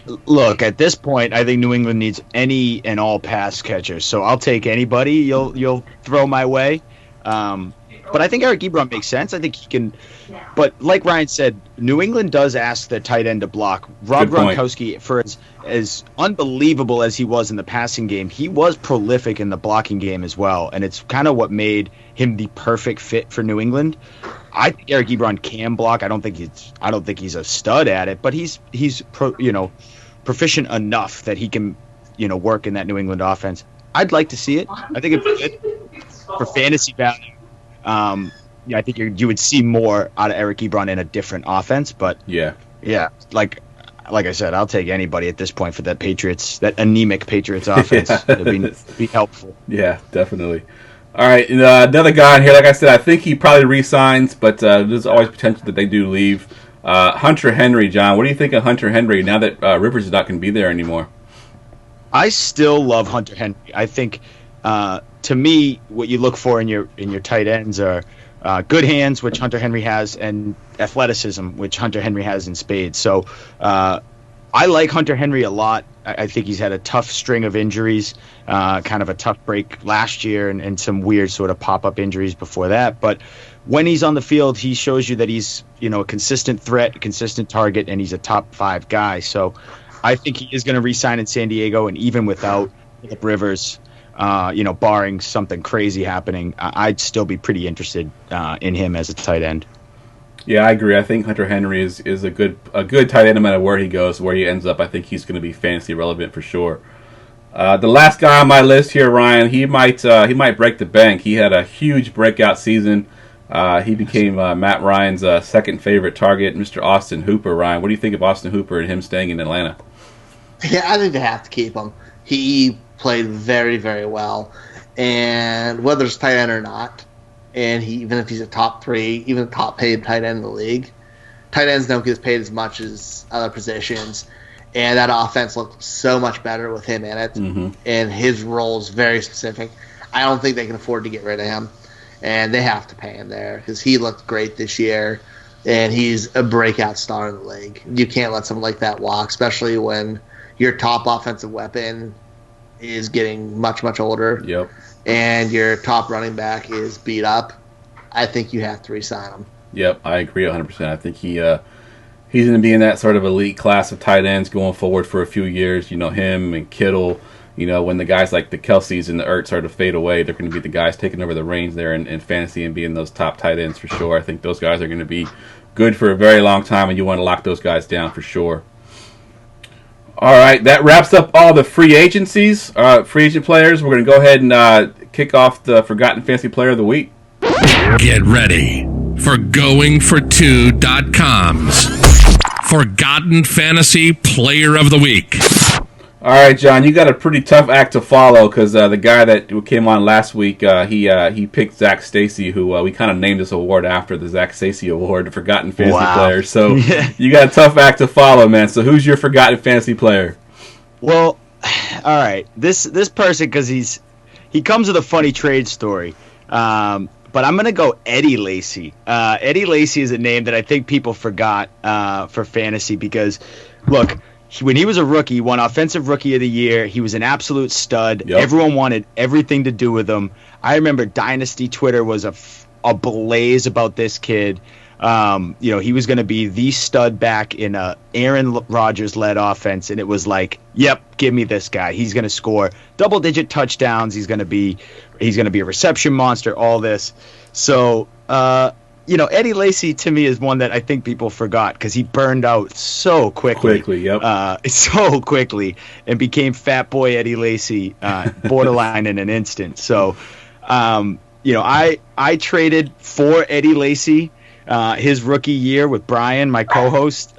Look, at this point, I think New England needs any and all pass catchers. So I'll take anybody you'll throw my way. But I think Eric Ebron makes sense. I think he can. But like Ryan said, New England does ask their tight end to block. Rob Gronkowski, for as unbelievable as he was in the passing game, he was prolific in the blocking game as well. And it's kind of what made him the perfect fit for New England. I think Eric Ebron can block. I don't think he's a stud at it, but he's proficient enough that he can work in that New England offense. I'd like to see it. I think it's good for fantasy value. I think you would see more out of Eric Ebron in a different offense, but yeah, like I said, I'll take anybody at this point for that anemic Patriots offense. It'd be helpful. Yeah, definitely. All right, another guy in here. Like I said, I think he probably re-signs, but there's always potential that they do leave. Hunter Henry, John. What do you think of Hunter Henry now that Rivers is not going to be there anymore? I still love Hunter Henry. I think. To me, what you look for in your tight ends are good hands, which Hunter Henry has, and athleticism, which Hunter Henry has in spades. So I like Hunter Henry a lot. I think he's had a tough string of injuries, kind of a tough break last year and some weird sort of pop-up injuries before that. But when he's on the field, he shows you that he's a consistent threat, a consistent target, and he's a top 5 guy. So I think he is going to re-sign in San Diego, and even without Phillip Rivers, barring something crazy happening, I'd still be pretty interested in him as a tight end. Yeah, I agree. I think Hunter Henry is a good tight end no matter where he goes, where he ends up. I think he's going to be fantasy relevant for sure. The last guy on my list here, Ryan, he might break the bank. He had a huge breakout season. He became Matt Ryan's second favorite target, Mr. Austin Hooper. Ryan, what do you think of Austin Hooper and him staying in Atlanta? Yeah, I think they have to keep him. He played very, very well, and whether it's tight end or not, and even if he's a top 3, even a top paid tight end in the league, tight ends don't get paid as much as other positions, and that offense looked so much better with him in it, and his role is very specific. I don't think they can afford to get rid of him, and they have to pay him there because he looked great this year, and he's a breakout star in the league. You can't let someone like that walk, especially when your top offensive weapon is getting much, much older. Yep. And your top running back is beat up. I think you have to re-sign him. Yep, I agree 100%. I think he's going to be in that sort of elite class of tight ends going forward for a few years. Him and Kittle. When the guys like the Kelseys and the Ertz start to fade away, they're going to be the guys taking over the reins there in fantasy and being those top tight ends for sure. I think those guys are going to be good for a very long time, and you want to lock those guys down for sure. All right, that wraps up all the free agencies, free agent players. We're going to go ahead and kick off the Forgotten Fantasy Player of the Week. Get ready for GoingFor2.com's Forgotten Fantasy Player of the Week. All All right, John, you got a pretty tough act to follow because the guy that came on last week, he picked Zach Stacy, who we kind of named this award after the Zach Stacy Award, the Forgotten Fantasy Player. So you got a tough act to follow, man. So who's your Forgotten Fantasy Player? Well, all right, this person, because he comes with a funny trade story, but I'm gonna go Eddie Lacy. Eddie Lacy is a name that I think people forgot for fantasy because, look. When he was a rookie, he won Offensive Rookie of the Year. He was an absolute stud. Yep. Everyone wanted everything to do with him. I remember Dynasty Twitter was a blaze about this kid. He was going to be the stud back in a Aaron Rodgers-led offense, and it was like, yep, give me this guy. He's going to score double-digit touchdowns. He's going to be a reception monster. All this. So. Eddie Lacy to me is one that I think people forgot because he burned out so quickly. So quickly, and became Fat Boy Eddie Lacy, borderline in an instant. So, I traded for Eddie Lacy his rookie year with Brian, my co-host.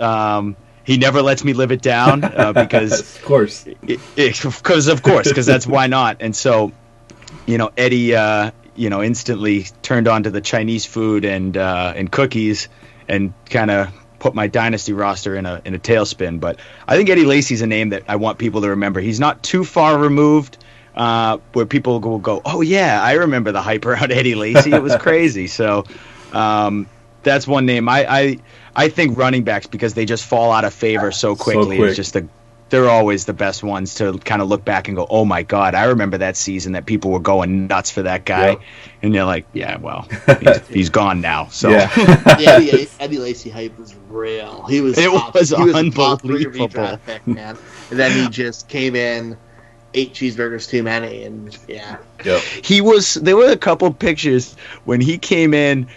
He never lets me live it down because, of course, because that's why not. And so, Eddie. Instantly turned on to the Chinese food and cookies and kind of put my dynasty roster in a tailspin. But I think Eddie Lacy's a name that I want people to remember. He's not too far removed where people will go, oh, yeah, I remember the hype around Eddie Lacy. It was crazy. So that's one name. I think running backs, because they just fall out of favor so quickly. It's just they're always the best ones to kind of look back and go, oh, my God, I remember that season that people were going nuts for that guy. Yep. And you're like, yeah, well, he's gone now. So Eddie Lacy hype was real. He was unbelievable. Pick, man. And then he just came in, 8 cheeseburgers too many, and yeah. Yep. There were a couple pictures when he came in.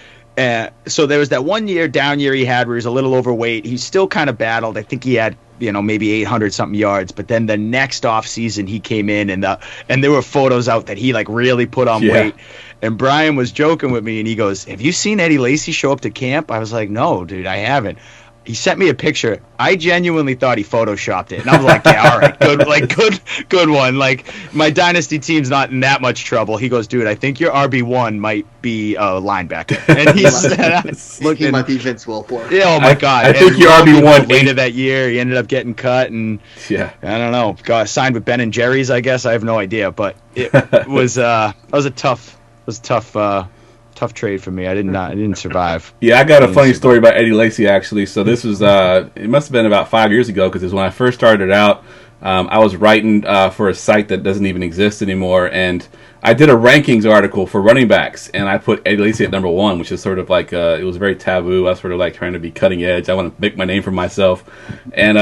So there was that 1 year down year he had where he was a little overweight. He still kind of battled. I think he had maybe 800 something yards. But then the next off season he came in and there were photos out that he like really put on weight. And Brian was joking with me and he goes, "Have you seen Eddie Lacy show up to camp?" I was like, "No, dude, I haven't." He sent me a picture. I genuinely thought he photoshopped it, and I was like, "Yeah, all right, good one." Like my dynasty team's not in that much trouble. He goes, "Dude, I think your RB1 might be a linebacker," and he might be Vince Wilfork. Yeah, oh my God! I think your RB1 later that year, he ended up getting cut, and I don't know, got signed with Ben and Jerry's. I guess I have no idea, but it was a tough trade for me. I didn't survive. Yeah, I got a funny story about Eddie Lacy actually. So this was it must have been about 5 years ago because it was when I first started out. I was writing for a site that doesn't even exist anymore, and I did a rankings article for running backs, and I put Eddie Lacy at number 1, which is sort of like it was very taboo. I was sort of like trying to be cutting edge. I want to make my name for myself, and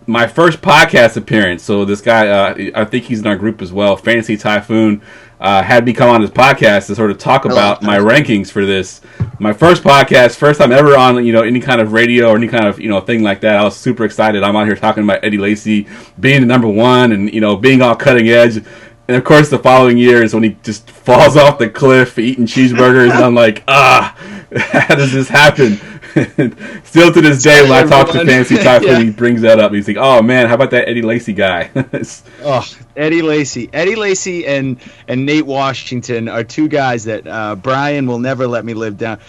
my first podcast appearance. So this guy, I think he's in our group as well, Fantasy Typhoon. Had me come on his podcast to sort of talk about my rankings for this. My first podcast, first time ever on, any kind of radio or any kind of, thing like that. I was super excited. I'm out here talking about Eddie Lacy being the number 1 and, being all cutting edge. And of course, the following year is when he just falls off the cliff eating cheeseburgers. And I'm like, how does this happen? Still to this day, when I talk to Fantasy Typhoon, he brings that up. He's like, "Oh man, how about that Eddie Lacy guy?" Eddie Lacy, and Nate Washington are two guys that Brian will never let me live down.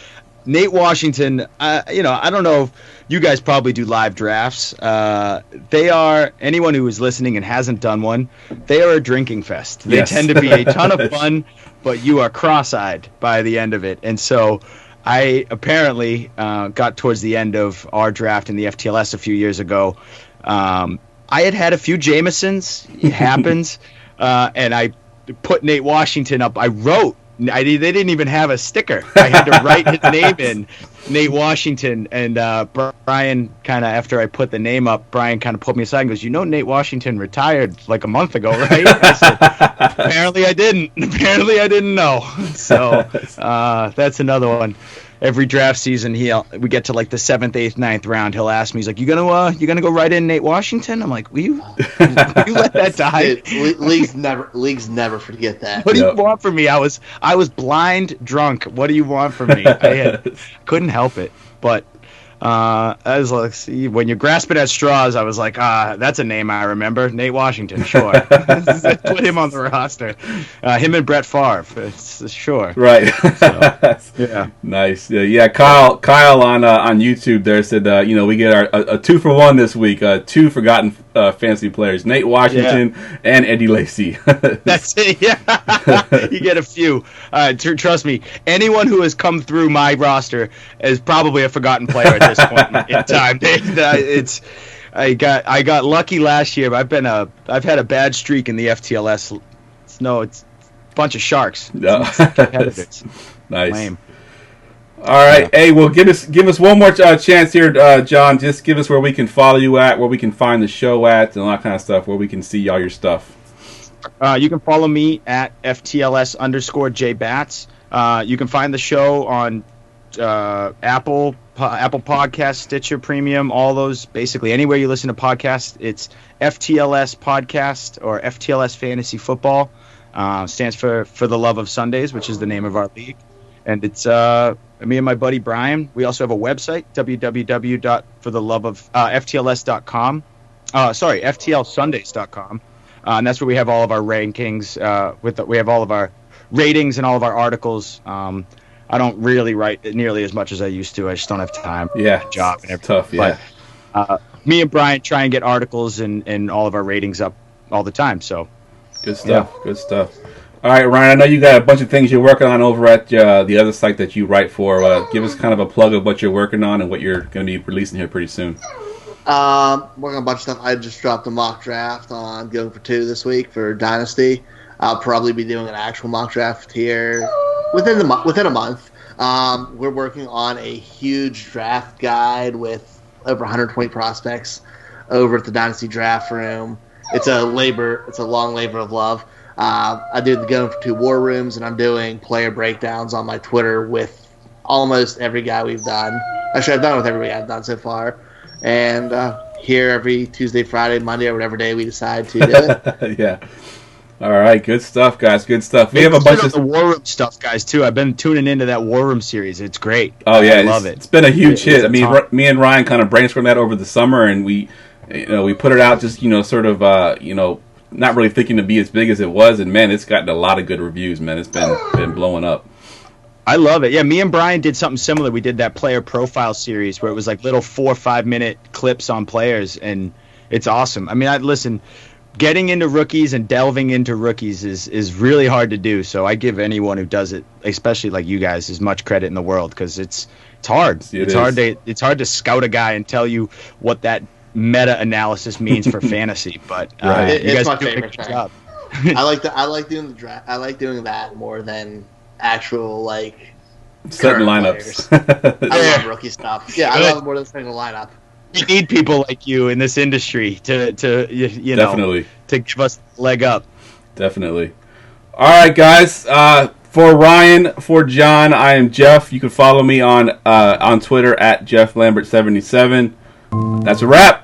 Nate Washington, I don't know if you guys probably do live drafts. They are, anyone who is listening and hasn't done one, they are a drinking fest. They tend to be a ton of fun, but you are cross-eyed by the end of it, and so. I apparently got towards the end of our draft in the FTLS a few years ago. I had a few Jamesons. It happens. And I put Nate Washington up. They didn't even have a sticker. I had to write his name in, Nate Washington. And Brian kind of, after I put the name up, Brian kind of pulled me aside and goes, Nate Washington retired like a month ago, right? I said, apparently I didn't know. So that's another one. Every draft season, we get to like the 7th, 8th, 9th round. He'll ask me, he's like, "You gonna go right in Nate Washington?" I'm like, "Will you let that die?" Leagues never forget that. What do you want from me? I was blind drunk. What do you want from me? I couldn't help it. But I was like, see, when you're grasping at straws, I was like, that's a name I remember. Nate Washington, sure. Put him on the roster. Him and Brett Favre, sure. Right. So, yeah. Nice. Yeah. Kyle on YouTube there said, we get our a 2-for-1 this week. 2 forgotten fantasy players: Nate Washington and Eddie Lacy. That's it. Yeah. You get a few. Trust me. Anyone who has come through my roster is probably a forgotten player at this point in time. I got lucky last year, but I've had a bad streak in the FTLS. It's a bunch of sharks. No. Nice. Lame. All right. Yeah. Hey, well, give us one more chance here, John. Just give us where we can follow you at, where we can find the show at, and all that kind of stuff, where we can see all your stuff. You can follow me at FTLS_JBats. You can find the show on Apple Podcast, Stitcher Premium, all those, basically anywhere you listen to podcasts. It's FTLS Podcast or FTLS Fantasy Football. Stands for the Love of Sundays, which is the name of our league. And it's me and my buddy Brian. We also have a website, www.fortheloveof.ftls.com. FTLsundays.com. And that's where we have all of our rankings. We have all of our ratings and all of our articles. I don't really write nearly as much as I used to. I just don't have time. Yeah, job and everything. Tough. Yeah. But me and Brian try and get articles and all of our ratings up all the time. So good stuff. Yeah. Good stuff. All right, Ryan. I know you got a bunch of things you're working on over at the other site that you write for. Give us kind of a plug of what you're working on and what you're going to be releasing here pretty soon. Working on a bunch of stuff. I just dropped a mock draft on Going for 2 this week for Dynasty. I'll probably be doing an actual mock draft here within a month. We're working on a huge draft guide with over 120 prospects over at the Dynasty Draft Room. It's a long labor of love. I do the Going for 2 war rooms, and I'm doing player breakdowns on my Twitter with almost every guy we've done. Actually, I've done it with every guy I've done so far. And here every Tuesday, Friday, Monday, or whatever day we decide to do it. Yeah. All right, good stuff, guys. Good stuff. We have a bunch of the War Room stuff, guys, too. I've been tuning into that War Room series. It's great. Oh yeah, I love it. It's been a huge hit. I mean, me and Ryan kind of brainstormed that over the summer, and we put it out just sort of not really thinking to be as big as it was, and man, it's gotten a lot of good reviews. Man, it's been blowing up. I love it. Yeah, me and Brian did something similar. We did that player profile series where it was like little 4 or 5 minute clips on players, and it's awesome. I mean, listen. Getting into rookies and delving into rookies is really hard to do. So I give anyone who does it, especially like you guys, as much credit in the world because it's hard. It's hard to scout a guy and tell you what that meta analysis means for fantasy. But right. You guys my do a favorite good thing. job. I like doing the draft. I like doing that more than actual setting lineups. I love rookie stuff. Yeah, I love it more than setting a lineup. We need people like you in this industry to Definitely. To give us a leg up. Definitely. All right, guys. For Ryan, for John, I am Jeff. You can follow me on Twitter at JeffLambert77. That's a wrap.